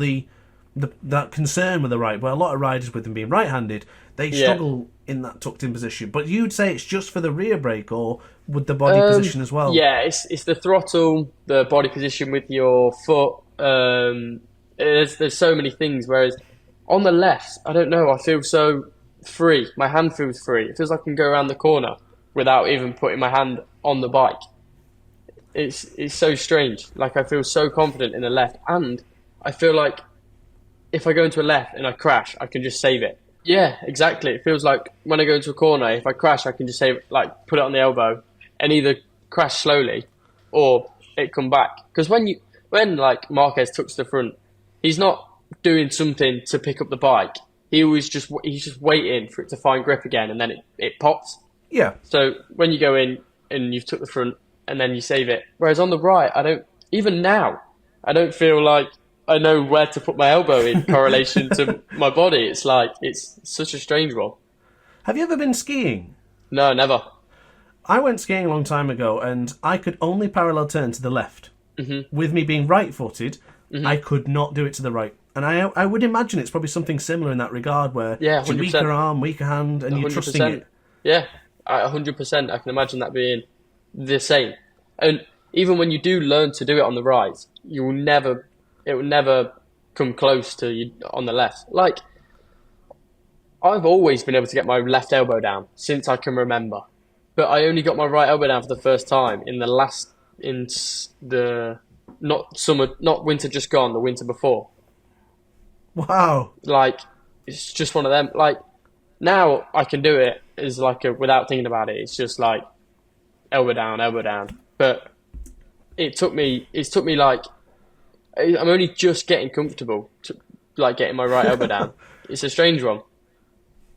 that concern with the right. But a lot of riders with them being right-handed, they struggle in that tucked-in position. But you'd say it's just for the rear brake, or with the body position as well? Yeah, it's the throttle, the body position with your foot. There's so many things. Whereas on the left, I don't know, I feel so free. My hand feels free. It feels like I can go around the corner. without even putting my hand on the bike. It's so strange. Like, I feel so confident in the left, and I feel like if I go into a left and I crash, I can just save it. Yeah, exactly. It feels like when I go into a corner, if I crash, I can just save it, like put it on the elbow and either crash slowly or it come back. Because when like Marquez tucks the front, he's not doing something to pick up the bike. He's just waiting for it to find grip again, and then it pops. Yeah. So when you go in and you've took the front and then you save it, whereas on the right, I don't feel like I know where to put my elbow in correlation to my body. It's like, it's such a strange one. Have you ever been skiing? No, never. I went skiing a long time ago, and I could only parallel turn to the left. Mm-hmm. With me being right-footed, I could not do it to the right. And I would imagine it's probably something similar in that regard, where it's a weaker arm, weaker hand, and 100%. You're trusting it. Yeah, 100%. I can imagine that being the same. And even when you do learn to do it on the right, it will never come close to you on the left. Like, I've always been able to get my left elbow down since I can remember, but I only got my right elbow down for the first time not winter just gone, the winter before. Wow. Like, it's just one of them. Like, now I can do it is like without thinking about it. It's just like elbow down. But it took me like, I'm only just getting comfortable to like getting my right elbow down. It's a strange one.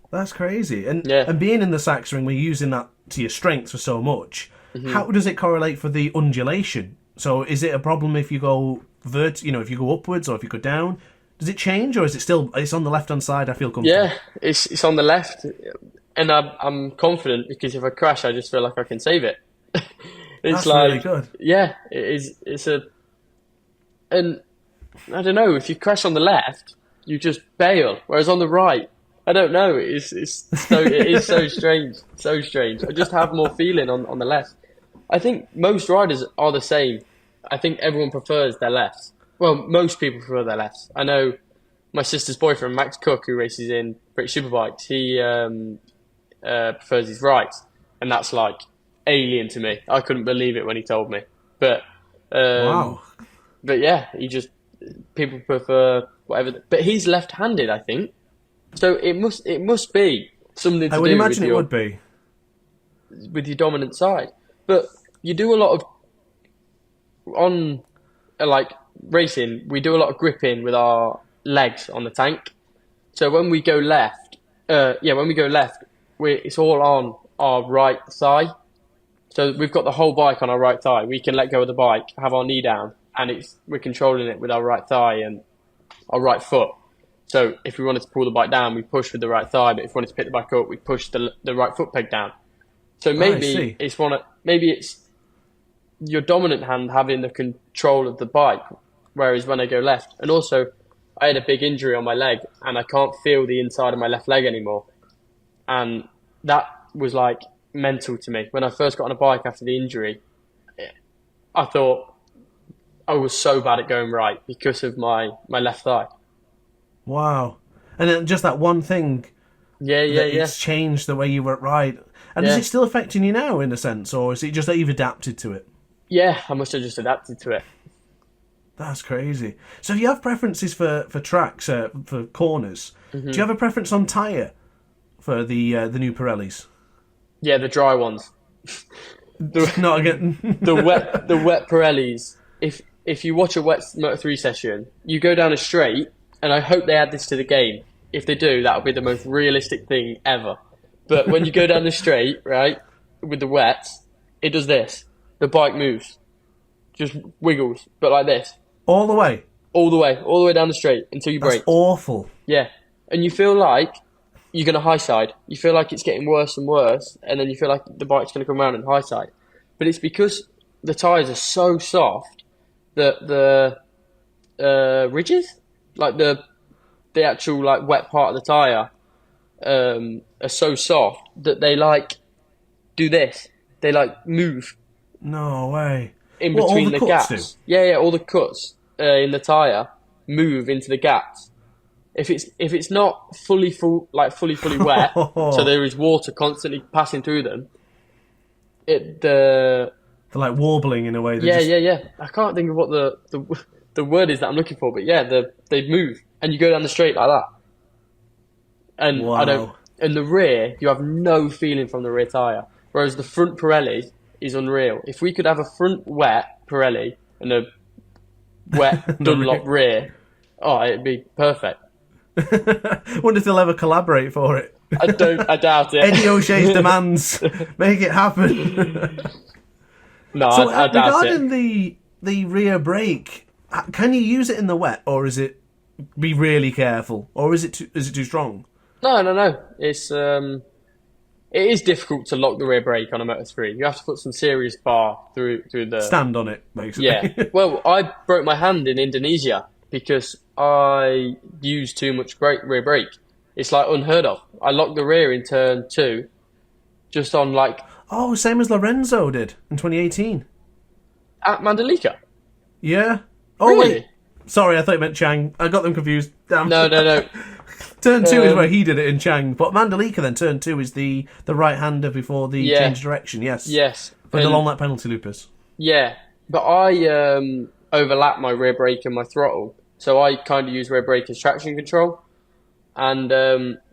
That's crazy. And yeah. And being in the sax ring, we're using that to your strength for so much. Mm-hmm. How does it correlate for the undulation? So is it a problem if you go if you go upwards or if you go down? Does it change, or is it still it's on the left hand side? I feel comfortable. Yeah, it's on the left, and I'm confident because if I crash, I just feel like I can save it. That's really good. Yeah, it is. And I don't know, if you crash on the left, you just bail. Whereas on the right, I don't know. It is so strange, so strange. I just have more feeling on the left. I think most riders are the same. I think everyone prefers their lefts. Well, most people prefer their lefts. I know my sister's boyfriend, Max Cook, who races in British Superbikes, he prefers his rights. And that's like alien to me. I couldn't believe it when he told me. But wow. But yeah, people prefer whatever. But he's left-handed, I think. So it must be something to do. I would imagine it would be with your dominant side. But you do a lot of on like racing. We do a lot of gripping with our legs on the tank. So when we go left, it's all on our right thigh. So we've got the whole bike on our right thigh. We can let go of the bike, have our knee down, and we're controlling it with our right thigh and our right foot. So if we wanted to pull the bike down, we push with the right thigh. But if we wanted to pick the bike up, we push the right foot peg down. So maybe it's your dominant hand having the control of the bike, whereas when I go left, and also I had a big injury on my leg and I can't feel the inside of my left leg anymore, and that was like mental to me. When I first got on a bike after the injury, I thought I was so bad at going right because of my left thigh. Wow. And then just that one thing. It's changed the way you were right. And is it still affecting you now in a sense, or is it just that you've adapted to it? Yeah, I must have just adapted to it. That's crazy. So you have preferences for tracks, for corners. Mm-hmm. Do you have a preference on tyre for the new Pirellis? Yeah, the dry ones. Not again. the wet Pirellis. If you watch a wet Moto3 session, you go down a straight, and I hope they add this to the game. If they do, that'll be the most realistic thing ever. But when you go down the straight, right, with the wets, it does this. The bike moves. Just wiggles, but like this. All the way? All the way down the straight until you brake. That's awful. Yeah. And you feel like you're going to high side. You feel like it's getting worse and worse, and then you feel like the bike's going to come around and high side. But it's because the tyres are so soft that the ridges, like the actual like wet part of the tyre, are so soft that they like do this. They like move. No way. In between the gaps. Yeah, all the cuts in the tyre move into the gaps. If it's not fully wet, so there is water constantly passing through them, They're like warbling in a way. Yeah. I can't think of what the word is that I'm looking for, but yeah, they move, and you go down the straight like that. And wow. In the rear, you have no feeling from the rear tyre, whereas the front Pirelli is unreal. If we could have a front wet Pirelli and a wet Dunlop rear, it'd be perfect. Wonder if they'll ever collaborate for it. I doubt it. Eddie O'Shea's demands, make it happen. No, so I doubt it. Regarding the rear brake, can you use it in the wet, or is it be really careful, or is it too strong? No. It is difficult to lock the rear brake on a Moto3. You have to put some serious bar through the stand on it, basically. Yeah. Well, I broke my hand in Indonesia because I used too much rear brake. It's like unheard of. I locked the rear in turn 2, just on like. Oh, same as Lorenzo did in 2018 at Mandalika. Yeah. Oh really? Wait. Sorry, I thought you meant Chang. I got them confused. Damn. No. Turn 2 is where he did it in Chang, but Mandalika then turn 2 is the right-hander before the change of direction. Yes. For the long lap penalty loopers. Yeah, but I overlapped my rear brake and my throttle, so I kind of use rear brake as traction control, and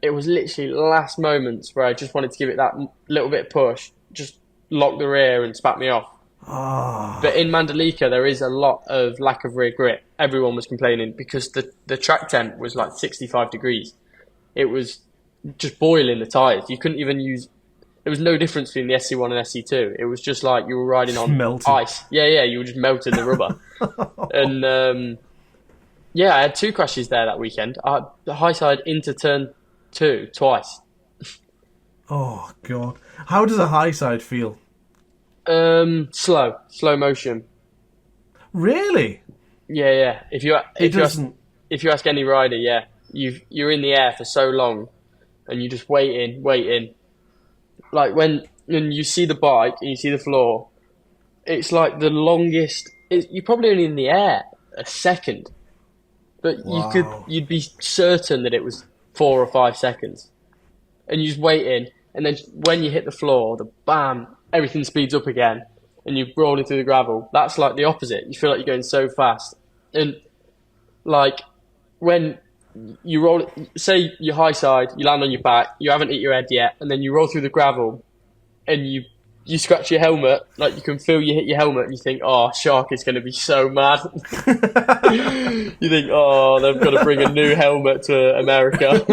it was literally last moments where I just wanted to give it that little bit of push, just lock the rear and spat me off. Oh. But in Mandalika, there is a lot of lack of rear grip. Everyone was complaining because the track temp was like 65 degrees. It was just boiling the tyres. You couldn't even use... There was no difference between the SC1 and SC2. It was just like you were riding on ice. Yeah, you were just melting the rubber. And I had 2 crashes there that weekend. The high side into turn 2 twice. Oh, God. How does a high side feel? Slow motion. Really? Yeah. If you ask any rider, yeah, you're in the air for so long, and you're just waiting. Like when you see the bike and you see the floor, it's like the longest. You're probably only in the air a second, but wow. you'd be certain that it was 4 or 5 seconds, and you're just waiting, and then when you hit the floor, the bam. Everything speeds up again and you're rolling through the gravel. That's like the opposite. You feel like you're going so fast. And like when you roll, say you're high side, you land on your back, you haven't hit your head yet, and then you roll through the gravel and you scratch your helmet, like you can feel you hit your helmet and you think, oh, Shark is going to be so mad. You think, oh, they've got to bring a new helmet to America.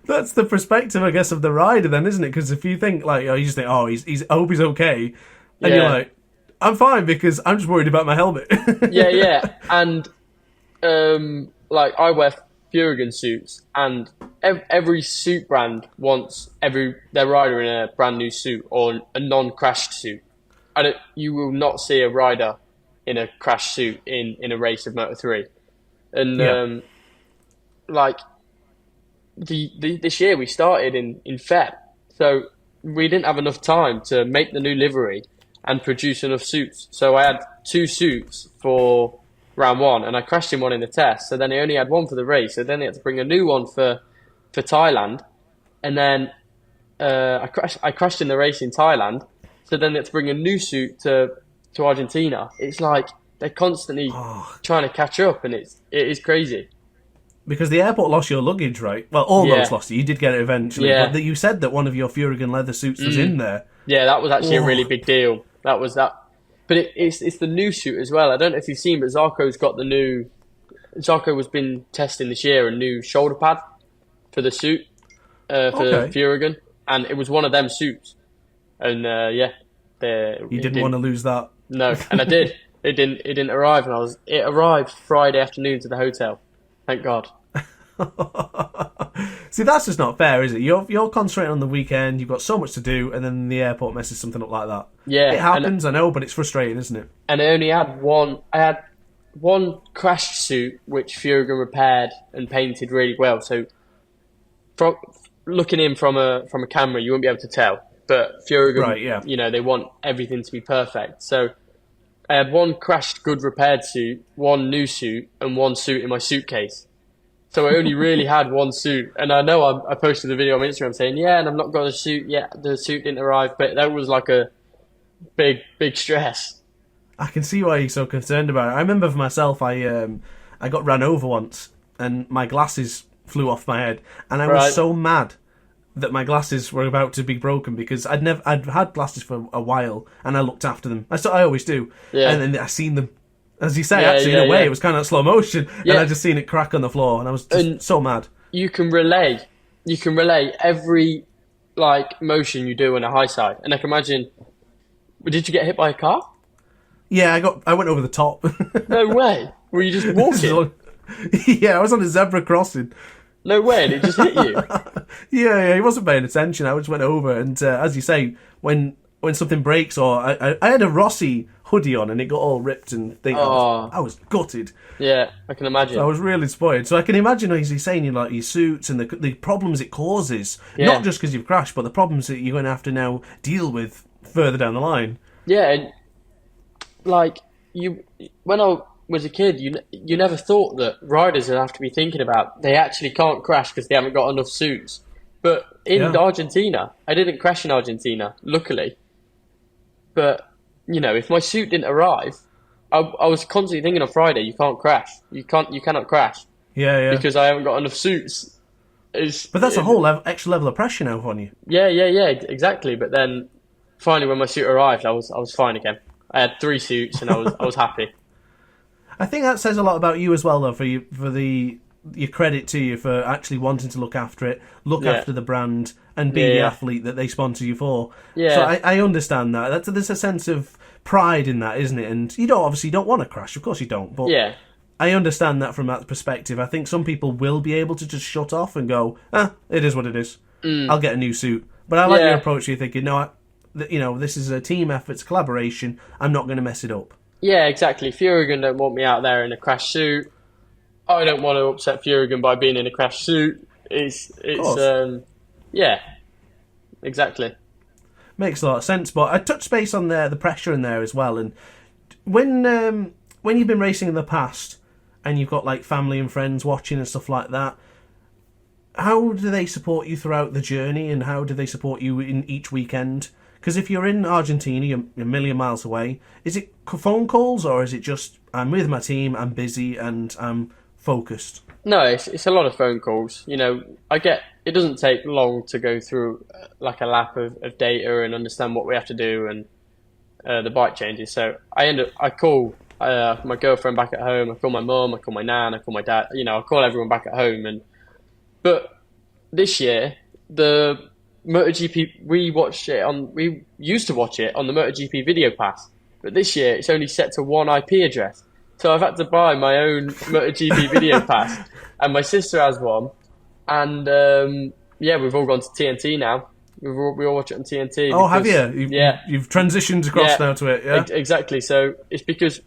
That's the perspective, I guess, of the rider, then, isn't it? Because if you think like, you just think, I hope he's okay, and you're like, I'm fine because I'm just worried about my helmet. yeah, and like I wear Furigan suits, and every suit brand wants their rider in a brand new suit or a non-crashed suit. You will not see a rider in a crashed suit in a race of Moto3, and like. This year we started in Feb, so we didn't have enough time to make the new livery and produce enough suits. So I had 2 suits for round 1, and I crashed in one in the test. So then I only had 1 for the race. So then they had to bring a new one for Thailand, and then I crashed in the race in Thailand. So then they had to bring a new suit to Argentina. It's like they're constantly trying to catch up, and it is crazy. Because the airport lost your luggage, right? Well, almost lost it. You did get it eventually. Yeah. But you said that one of your Furigan leather suits was in there. Yeah, that was actually a really big deal. That was that. But it's the new suit as well. I don't know if you've seen, but Zarco's got the new... Zarco has been testing this year a new shoulder pad for the suit for Furigan. And it was one of them suits. And you didn't want to lose that. No, and I did. It didn't arrive, and it arrived Friday afternoon to the hotel. Thank God. See, that's just not fair, is it? You're concentrating on the weekend, you've got so much to do, and then the airport messes something up like that. Yeah. It happens, I know, but it's frustrating, isn't it? And I only had one... I had one crashed suit, which Furigan repaired and painted really well. So, looking in from a camera, you won't be able to tell. But Furigan, they want everything to be perfect. So, I had one crashed, good repaired suit, one new suit, and one suit in my suitcase. So I only really had one suit, and I know I posted a video on Instagram saying, yeah, and I've not got a suit yet. The suit didn't arrive, but that was like a big stress. I can see why you're so concerned about it. I remember for myself, I got ran over once, and my glasses flew off my head, and I was so mad that my glasses were about to be broken because I'd had glasses for a while, and I looked after them. I always do, and then I seen them. As you say, in a way, it was kind of slow motion, and I just seen it crack on the floor, and I was just so mad. You can relay every motion you do on a high side, and I can imagine. Did you get hit by a car? Yeah, I went over the top. No way. Were you just walking? Yeah, I was on a zebra crossing. No way, and it just hit you. Yeah, he wasn't paying attention. I just went over, and as you say, when something breaks, or I had a Rossi hoodie on and it got all ripped and things. I was gutted. Yeah, I can imagine. So I was really spoiled. So I can imagine, as he's saying, your suits and the problems it causes. Yeah. Not just because you've crashed, but the problems that you're going to have to now deal with further down the line. Yeah, and when I was a kid, you never thought that riders would have to be thinking about they actually can't crash because they haven't got enough suits. But in Argentina, I didn't crash in Argentina, luckily. But if my suit didn't arrive, I was constantly thinking on Friday, you can't crash. You cannot crash. Yeah. Because I haven't got enough suits. But that's a whole extra level of pressure now on you. Yeah, exactly. But then finally, when my suit arrived, I was fine again. I had 3 suits and I was happy. I think that says a lot about you as well, though, for your credit to you for actually wanting to look after it, after the brand, and be the athlete that they sponsor you for. Yeah. So I understand that. There's a sense of pride in that, isn't it? And you obviously don't want to crash. Of course you don't. But I understand that from that perspective. I think some people will be able to just shut off and go, it is what it is. I'll get a new suit. But I like your approach. You're thinking, no, this is a team effort, it's a collaboration. I'm not going to mess it up. Yeah, exactly. Fjurigen don't want me out there in a crash suit. I don't want to upset Fjurigen by being in a crash suit. It's exactly. Makes a lot of sense. But I touched base on the pressure in there as well. And when you've been racing in the past and you've got family and friends watching and stuff like that, how do they support you throughout the journey, and how do they support you in each weekend? Because if you're in Argentina, you're a million miles away. Is it phone calls, or is it just, I'm with my team, I'm busy, and I'm focused? No, it's a lot of phone calls. It doesn't take long to go through a lap of data and understand what we have to do and the bike changes. So I call my girlfriend back at home, I call my mum, I call my nan, I call my dad. I call everyone back at home. But this year, the MotoGP, we used to watch it on the MotoGP video pass, but this year it's only set to one IP address. So I've had to buy my own MotoGP video pass, and my sister has one. And we've all gone to TNT now. We all watch it on TNT. Oh, have you? You've transitioned across now to it, yeah? Exactly. So it's because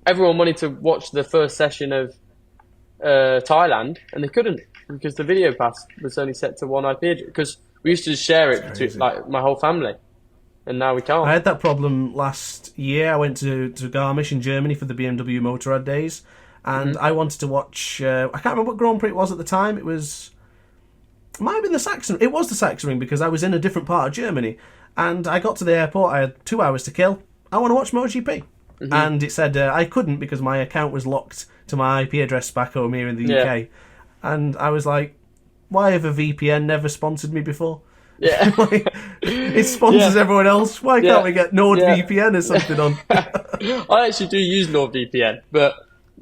everyone wanted to watch the first session of Thailand, and they couldn't because the video pass was only set to one IP address. Because we used to just share it between my whole family, and now we can't. I had that problem last year. I went to Garmisch in Germany for the BMW Motorrad days, and I wanted to watch. I can't remember what Grand Prix it was at the time. It might have been the Sachsenring. It was the Sachsenring because I was in a different part of Germany, and I got to the airport. I had 2 hours to kill. I want to watch MotoGP, and it said I couldn't because my account was locked to my IP address back home here in the UK, and I was like, why have a VPN never sponsored me before? Yeah. It sponsors everyone else. Why can't we get NordVPN or something on? I actually do use NordVPN, but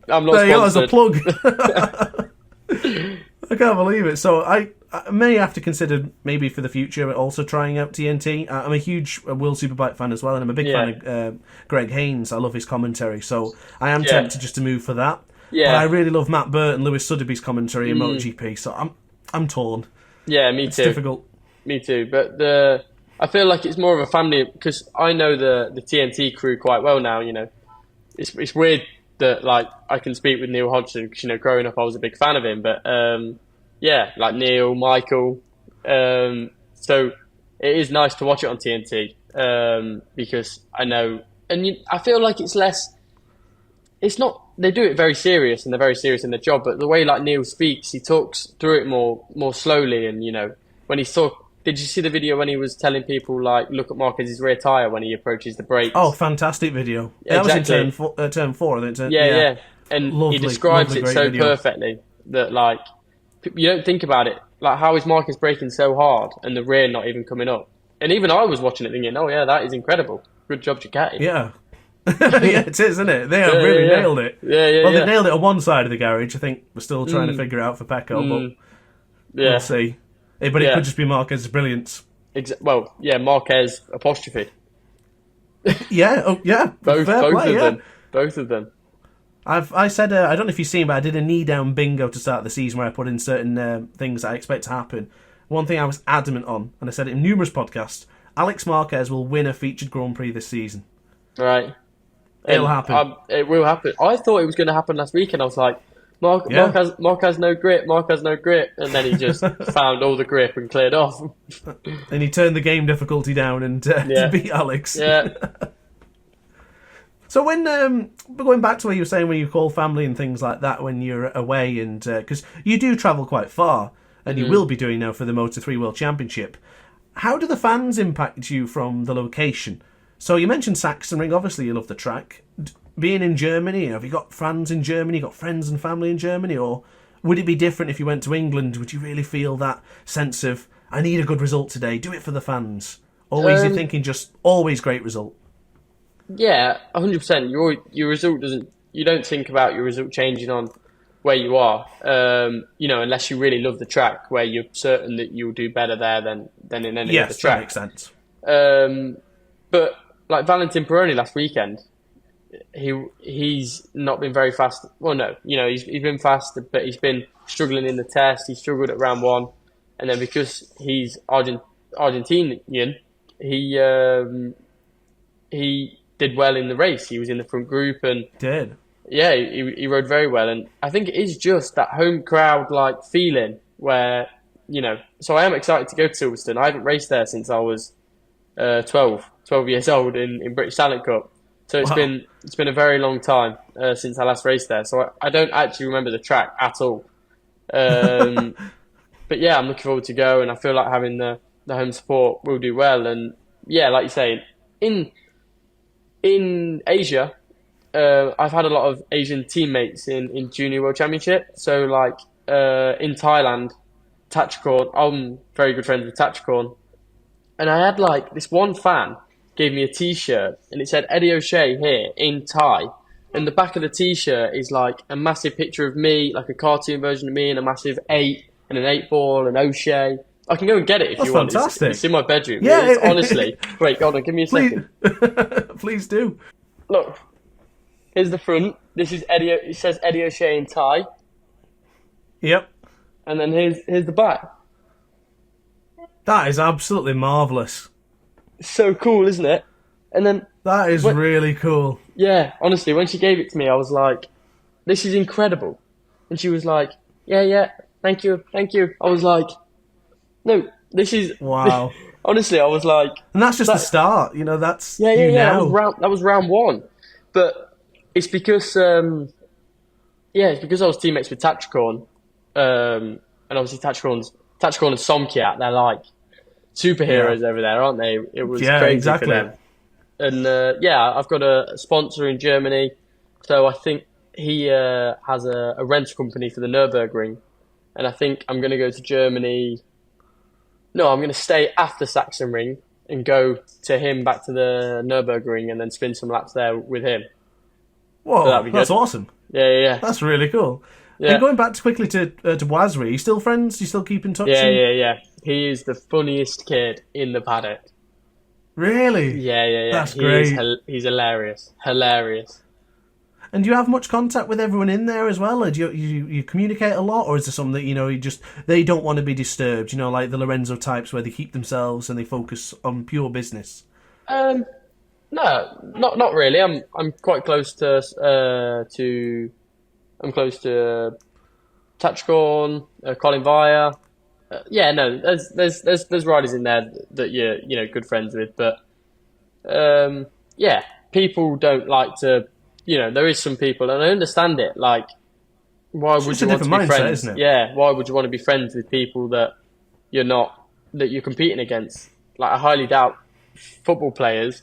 I'm not there sponsored. There you go, as a plug. I can't believe it. So I may have to consider maybe for the future also trying out TNT. I'm a huge World Superbike fan as well, and I'm a big fan of Greg Haynes. I love his commentary, so I am tempted just to move for that. Yeah. But I really love Matt Burt and Lewis Sotheby's commentary in MotoGP, so I'm torn. Yeah, me too. It's difficult. Me too, but I feel like it's more of a family because I know the TNT crew quite well now. It's weird that I can speak with Neil Hodgson because growing up I was a big fan of him, but Neil, Michael, so it is nice to watch it on TNT because I know, and I feel like it's less. It's not they do it very serious, and they're very serious in their job. But the way like Neil speaks, he talks through it more slowly, and when he's talk. Did you see the video when he was telling people like, look at Marquez's rear tire when he approaches the brakes? Oh, fantastic video! Yeah, exactly. That was in turn 4, I think. Yeah. And lovely, he describes it so video. Perfectly that like you don't think about it. Like, how is Marquez braking so hard and the rear not even coming up? And even I was watching it thinking, oh yeah, that is incredible. Good job, Ducati. Yeah. Yeah, it is, isn't it? They have really nailed it. Yeah. Well, they nailed it on one side of the garage. I think we're still trying to figure it out for Pecco, but we'll see. But it could just be Marquez's brilliance. Marquez apostrophe. Both of them. I said, I don't know if you've seen, but I did a KneeDown bingo to start the season where I put in certain things that I expect to happen. One thing I was adamant on, and I said it in numerous podcasts, Alex Marquez will win a featured Grand Prix this season. Right. It'll happen. It will happen. I thought it was going to happen last weekend. I was like, Mark has no grip, and then he just found all the grip and cleared off. And he turned the game difficulty down and to beat Alex. Yeah. So when going back to what you were saying when you call family and things like that when you're away, and because you do travel quite far, and you will be doing now for the Moto3 World Championship, how do the fans impact you from the location? So you mentioned Sachsenring, obviously you love the track. Being in Germany, have you got fans in Germany, got friends and family in Germany, or would it be different if you went to England? Would you really feel that sense of, I need a good result today, do it for the fans? Always you're thinking just always great result? Yeah, 100%. Your result doesn't, you don't think about your result changing on where you are, unless you really love the track, where you're certain that you'll do better there than in any other track. Yes, that makes sense. But like Valentin Peroni last weekend, he's not been very fast. Well, no, he's been fast, but he's been struggling in the test. He struggled at round 1, and then because he's Argentinian, he did well in the race. He was in the front group and did. Yeah, he rode very well, and I think it is just that home crowd like feeling where So I am excited to go to Silverstone. I haven't raced there since I was 12 years old in British Talent Cup. So it's been a very long time since I last raced there. So I don't actually remember the track at all. But yeah, I'm looking forward to go, and I feel like having the home support will do well. And yeah, like you say, in Asia, I've had a lot of Asian teammates in Junior World Championship. So like in Thailand, Tachikorn, I'm very good friends with Tachikorn. And I had like this one fan gave me a t-shirt and it said Eddie O'Shea here in Thai. And the back of the t-shirt is like a massive picture of me, like a cartoon version of me, and a massive 8 and an 8 ball and O'Shea. I can go and get it if you want. Fantastic. It's in my bedroom. Yeah, it's honestly. Wait, hold on, give me a second. Please do. Look, here's the front. This is Eddie. It says Eddie O'Shea in Thai. Yep. And then here's the back. That is absolutely marvellous. So cool, isn't it? And then that is really cool. Yeah, honestly, when she gave it to me, I was like, "This is incredible," and she was like, "Yeah, thank you." I was like, "No, this is wow." Honestly, I was like, and that's just the start. That's yeah. Now. That was round 1, but it's because it's because I was teammates with Tachikorn, and obviously Tachikorn and Somkiat, they're like superheroes over there, aren't they? It was crazy exactly. for them. And I've got a sponsor in Germany, so I think he has a rental company for the Nürburgring, and I think I'm going to go to Germany. No, I'm going to stay after Sachsenring and go to him back to the Nürburgring and then spin some laps there with him. Whoa, so that's awesome. Yeah. That's really cool. Yeah. And going back quickly to Boisry, are you still friends? You still keep in touch? Yeah. He is the funniest kid in the paddock. Really? Yeah. That's great. He's hilarious. And do you have much contact with everyone in there as well? Or do you communicate a lot, or is there something that they don't want to be disturbed? Like the Lorenzo types where they keep themselves and they focus on pure business. No, not really. I'm quite close to Tachikorn, Colin Vire. There's riders in there that you're good friends with, but people don't like to there is some people, and I understand it. Like, why would you want to be friends? Isn't it? Yeah, why would you want to be friends with people that you're competing against? Like, I highly doubt football players,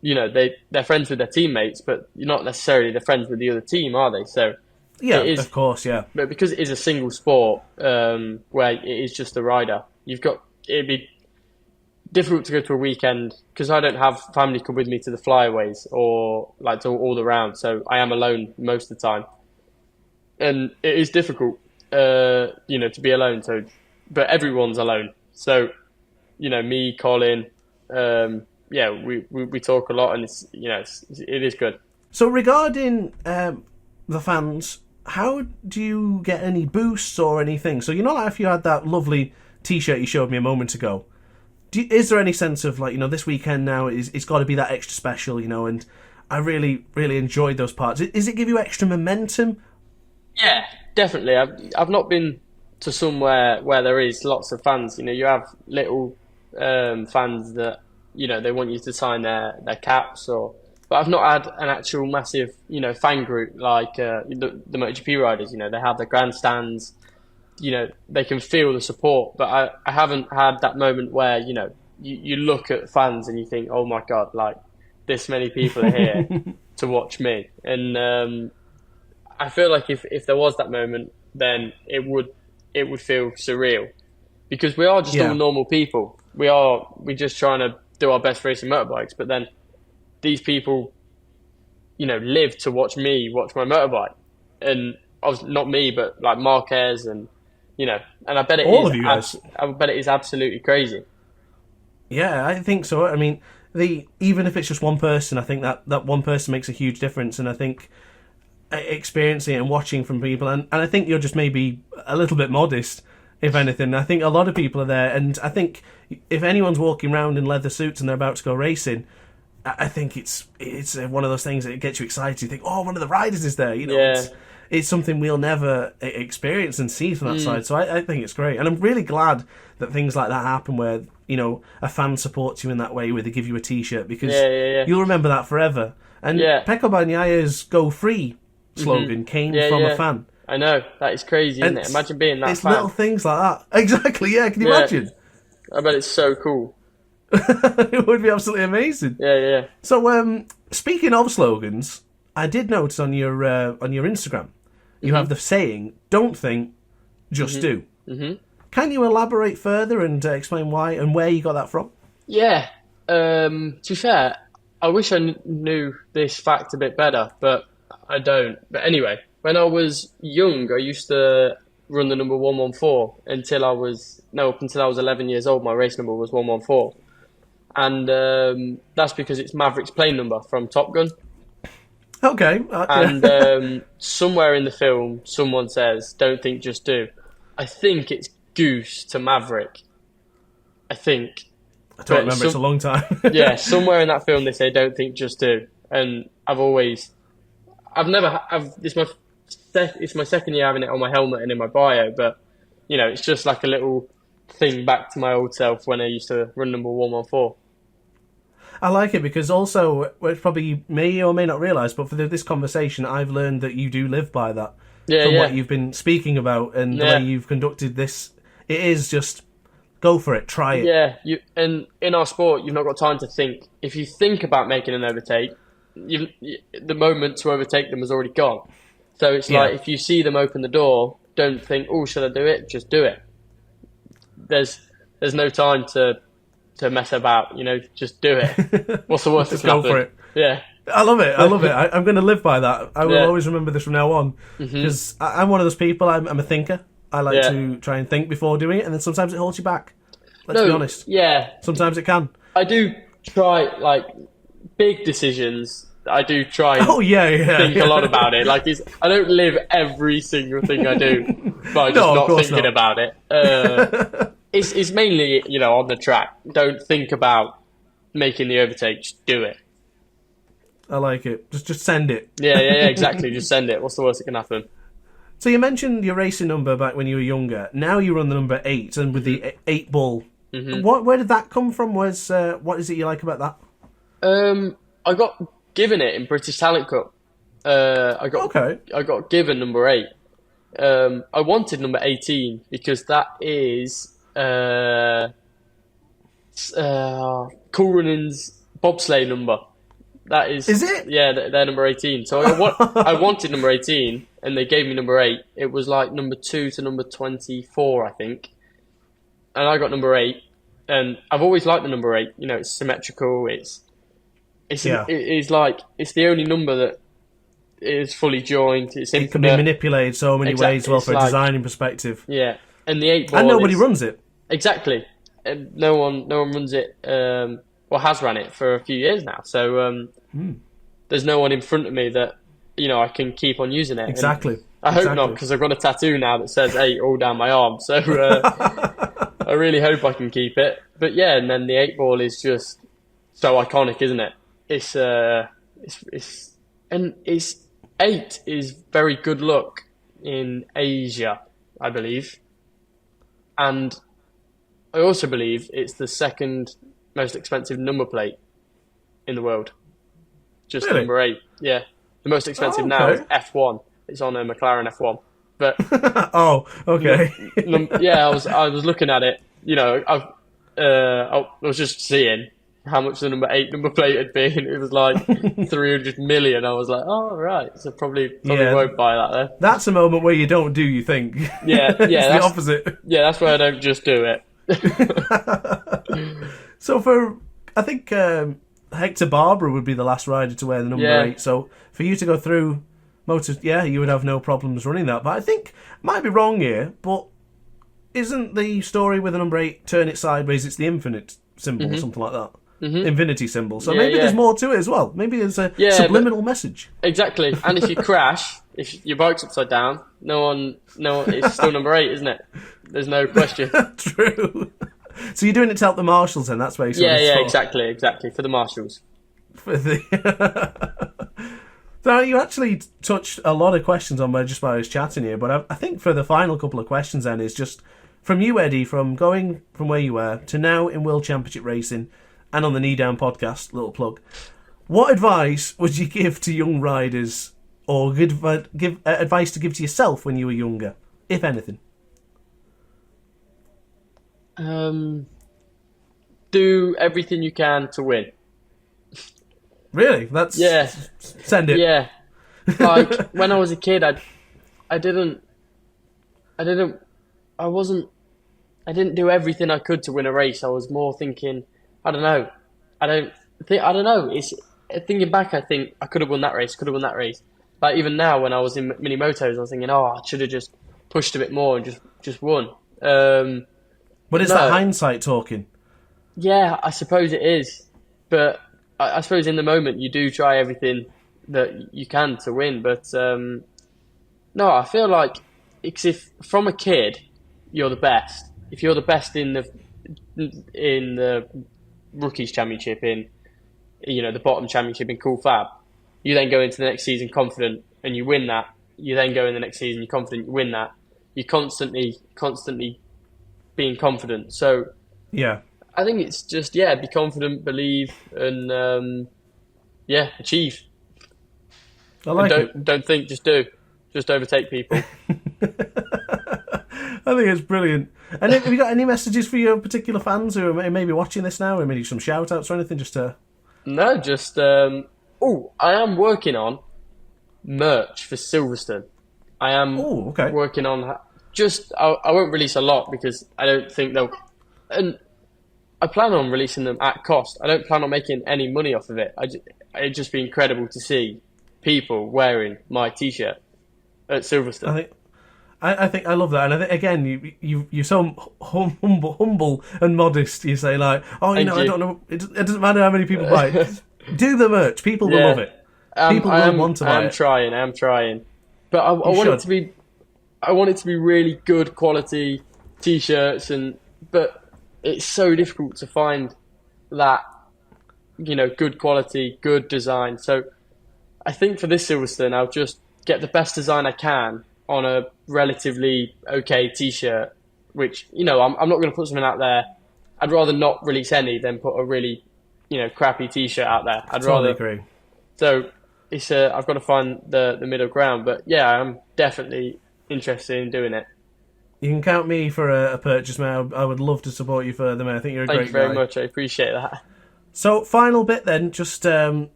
they're friends with their teammates, but you're not necessarily the friends with the other team, are they? So yeah, of course, yeah. But because it is a single sport, where it is just a rider, it'd be difficult to go to a weekend because I don't have family come with me to the flyaways or like to all the rounds, so I am alone most of the time, and it is difficult, to be alone. So, but everyone's alone. So, me, Colin, we talk a lot, and it is good. So regarding the fans, how do you get any boosts or anything? So like if you had that lovely T-shirt you showed me a moment ago. Is there any sense of like, this weekend now it's got to be that extra special, and I really, really enjoyed those parts. Does it give you extra momentum? Yeah, definitely. I've not been to somewhere where there is lots of fans. You have little fans that, they want you to sign their caps, but I've not had an actual massive, fan group like the MotoGP riders. They have the grandstands. They can feel the support, but I haven't had that moment where, you look at fans and you think, oh my God, like this many people are here to watch me. And I feel like if there was that moment, then it would feel surreal, because we are just all normal people. We're just trying to do our best racing motorbikes, but then these people, live to watch me watch my motorbike. And not me, but like Marquez and I bet I bet it is absolutely crazy. Yeah, I think so. I mean, even if it's just one person, I think that one person makes a huge difference. And I think experiencing it and watching from people, and I think you're just maybe a little bit modest, if anything. I think a lot of people are there, and I think if anyone's walking around in leather suits and they're about to go racing, I think it's one of those things that gets you excited. You think, oh, one of the riders is there. It's something we'll never experience and see from that side. So I think it's great. And I'm really glad that things like that happen where, a fan supports you in that way, where they give you a T-shirt, because you'll remember that forever. And Pecco Bagnaia's Go Free slogan came from a fan. I know. That is crazy, isn't it? Imagine being that it's fan. Little things like that. Exactly, yeah. Can you imagine? I bet it's so cool. It would be absolutely amazing. Yeah. So, speaking of slogans, I did notice on your Instagram, you have the saying, don't think, just do. Mm-hmm. Can you elaborate further and explain why and where you got that from? Yeah. To be fair, I wish I knew this fact a bit better, but I don't. But anyway, when I was young, I used to run the number 114 up until I was 11 years old. My race number was 114. And that's because it's Maverick's plane number from Top Gun. Okay. And somewhere in the film, someone says, don't think, just do. I think it's Goose to Maverick. I think. I don't remember, it's a long time. Yeah, somewhere in that film they say, don't think, just do. And it's my second year having it on my helmet and in my bio, but, it's just like a little thing back to my old self when I used to run number 114. I like it because also, which probably you may or may not realise, but for this conversation, I've learned that you do live by that. From what you've been speaking about and the way you've conducted this. It is just, go for it, try it. Yeah, and in our sport, you've not got time to think. If you think about making an overtake, the moment to overtake them has already gone. So it's like, if you see them open the door, don't think, oh, should I do it? Just do it. There's no time to mess about, just do it. What's the worst that can happen? Go for it. Yeah. I love it. I'm going to live by that. I will always remember this from now on. Because I'm one of those people, I'm a thinker. I like to try and think before doing it, and then sometimes it holds you back. Let's be honest. Yeah. Sometimes it can. I do try, big decisions. I do try and think a lot about it. I don't live every single thing I do by just not thinking about it. It's mainly, on the track. Don't think about making the overtake. Just do it. I like it. Just send it. Yeah, exactly. Just send it. What's the worst that can happen? So you mentioned your racing number back when you were younger. Now you run the number 8, and with the 8 ball. Mm-hmm. Where did that come from? What is it you like about that? I got given it in British Talent Cup. I got given number 8. I wanted number 18 because that is Cool Running's bobsleigh number. That is it? Yeah, they're number 18. So I wanted number 18, and they gave me number 8. It was like number 2 to number 24, I think. And I got number 8, and I've always liked the number 8. It's symmetrical. It's the only number that is fully joined. It can be manipulated so many ways, well, from a designing perspective. Yeah, and the 8 ball. And nobody runs it. Exactly, and no one runs it. Has ran it for a few years now. So there's no one in front of me that I can keep on using it. Exactly. And I hope not, because I've got a tattoo now that says 8 all down my arm. So I really hope I can keep it. But yeah, and then the 8 ball is just so iconic, isn't it? It's 8 is very good luck in Asia, I believe, and I also believe it's the second most expensive number plate in the world. Just really? Number 8, yeah. The most expensive now is F1. It's on a McLaren F1. But oh, okay. Yeah, I was looking at it. I was just seeing how much the number 8 number plate had been. It was like 300 million. I was like, oh, right. So probably won't buy that then. That's a moment where you don't do, you think. Yeah. It's the opposite. Yeah, that's where I don't just do it. So I think Hector Barbara would be the last rider to wear the number 8. So for you to go through you would have no problems running that. But I think, might be wrong here, but isn't the story with the number 8 turn it sideways, it's the infinite symbol or something like that? Infinity symbol. So maybe there's more to it as well. Maybe there's a subliminal message. Exactly. And if you crash, if your bike's upside down, no one, it's still number 8, isn't it? There's no question. True. So you're doing it to help the marshals then? That's where you exactly. For the marshals. So you actually touched a lot of questions on just by us chatting here, but I think for the final couple of questions then is just from you, Eddie, from going from where you were to now in World Championship racing and on the KneeDown Podcast, little plug, what advice would you give to young riders, or give advice to give to yourself when you were younger, if anything? Do everything you can to win. Really? That's send it. Yeah. Like when I was a kid, I didn't do everything I could to win a race. I was more thinking, I don't know. It's thinking back, I think I could have won that race, Like even now when I was in mini motos, I was thinking, I should have just pushed a bit more and just won. But is that hindsight talking? Yeah, I suppose it is. But I suppose in the moment you do try everything that you can to win. But no, I feel like if from a kid you're the best, if you're the best in the rookies championship, in the bottom championship in Cool Fab, you then go into the next season confident and you win that. You then go in the next season, you're confident, you win that. You're constantly being confident. So yeah, I think it's just be confident, believe, and achieve. I like it. Don't think, just do. Just overtake people. I think it's brilliant. And have you got any messages for your particular fans who are maybe watching this now, or maybe some shout outs or anything, just to... No, just I am working on merch for Silverstone. I am working on I won't release a lot because I don't think they'll, and I plan on releasing them at cost. I don't plan on making any money off of it. It'd just be incredible to see people wearing my t-shirt at Silverstone. I think I love that, and I think again you're so humble and modest. You say like, I don't know. It doesn't matter how many people buy it. Do the merch. People will love it. People will want to buy it. I am trying, but I want it to be. I want it to be really good quality t-shirts, but it's so difficult to find that good quality, good design. So I think for this Silverstone, I'll just get the best design I can on a relatively okay t-shirt, which, I'm not going to put something out there. I'd rather not release any than put a really, crappy t-shirt out there. I'd rather agree. So I've got to find the middle ground. But yeah, I'm definitely interested in doing it. You can count me for a purchase, mate. I would love to support you further, mate. I think you're a great guy. Thank you very much. I appreciate that. So, final bit then, just a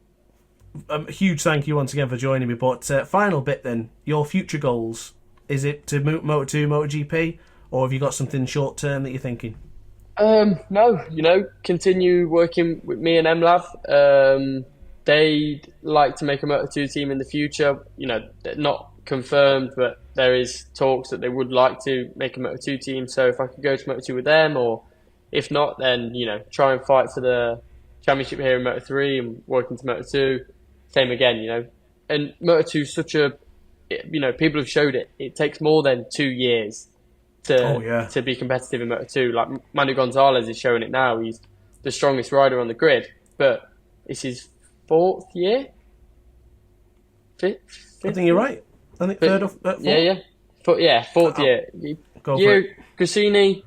huge thank you once again for joining me. But final bit then, your future goals. Is it to Moto2, MotoGP, or have you got something short term that you're thinking? No, continue working with me and MLav. They'd like to make a Moto2 team in the future. Not confirmed, but there is talks that they would like to make a Moto2 team. So if I could go to Moto2 with them, or if not, then try and fight for the championship here in Moto3 and work into Moto2. Same again, and Moto2 is such a, people have showed it. It takes more than 2 years to be competitive in Moto2. Like Manu Gonzalez is showing it now. He's the strongest rider on the grid, but it's his 4th year. Fifth I think you're right. I think third or fourth. Yeah, 4th year. Go for it. Grassini,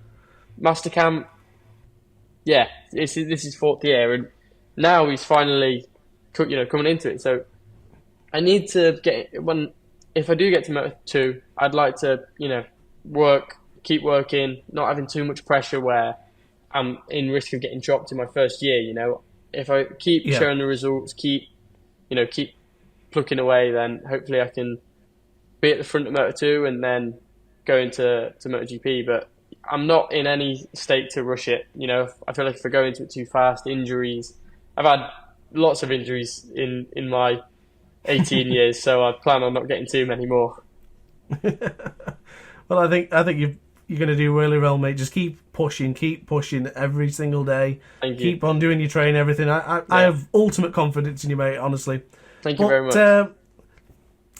Mastercamp. Yeah, this is 4th year, and now he's finally, coming into it. So I need to if I do get to Moto2, I'd like to, keep working, not having too much pressure where I'm in risk of getting dropped in my first year. If I keep showing the results, keep plucking away, then hopefully I can be at the front of Moto2 and then go into MotoGP. But I'm not in any state to rush it. I feel like if I go into it too fast, injuries. I've had lots of injuries in my 18 years, so I plan on not getting too many more. Well, I think you're going to do really well, mate. Just keep pushing every single day. Thank you. Keep on doing your training, everything. I have ultimate confidence in you, mate, honestly. Thank you very much.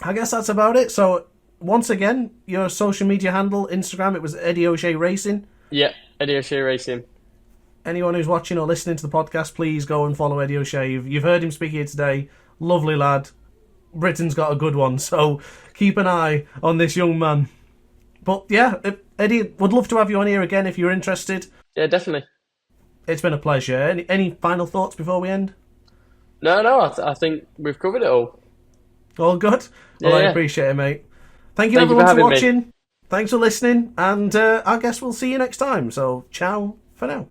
I guess that's about it. So, once again, your social media handle, Instagram, it was Eddie O'Shea Racing. Yeah, Eddie O'Shea Racing. Anyone who's watching or listening to the podcast, please go and follow Eddie O'Shea. You've heard him speak here today. Lovely lad. Britain's got a good one, so keep an eye on this young man. But yeah, Eddie, would love to have you on here again if you're interested. Yeah, definitely. It's been a pleasure. Any final thoughts before we end? No, I think we've covered it all. All good? Well, I appreciate it, mate. Thank you Thank everyone you for for watching. me. Thanks for listening, and I guess we'll see you next time. So, ciao for now.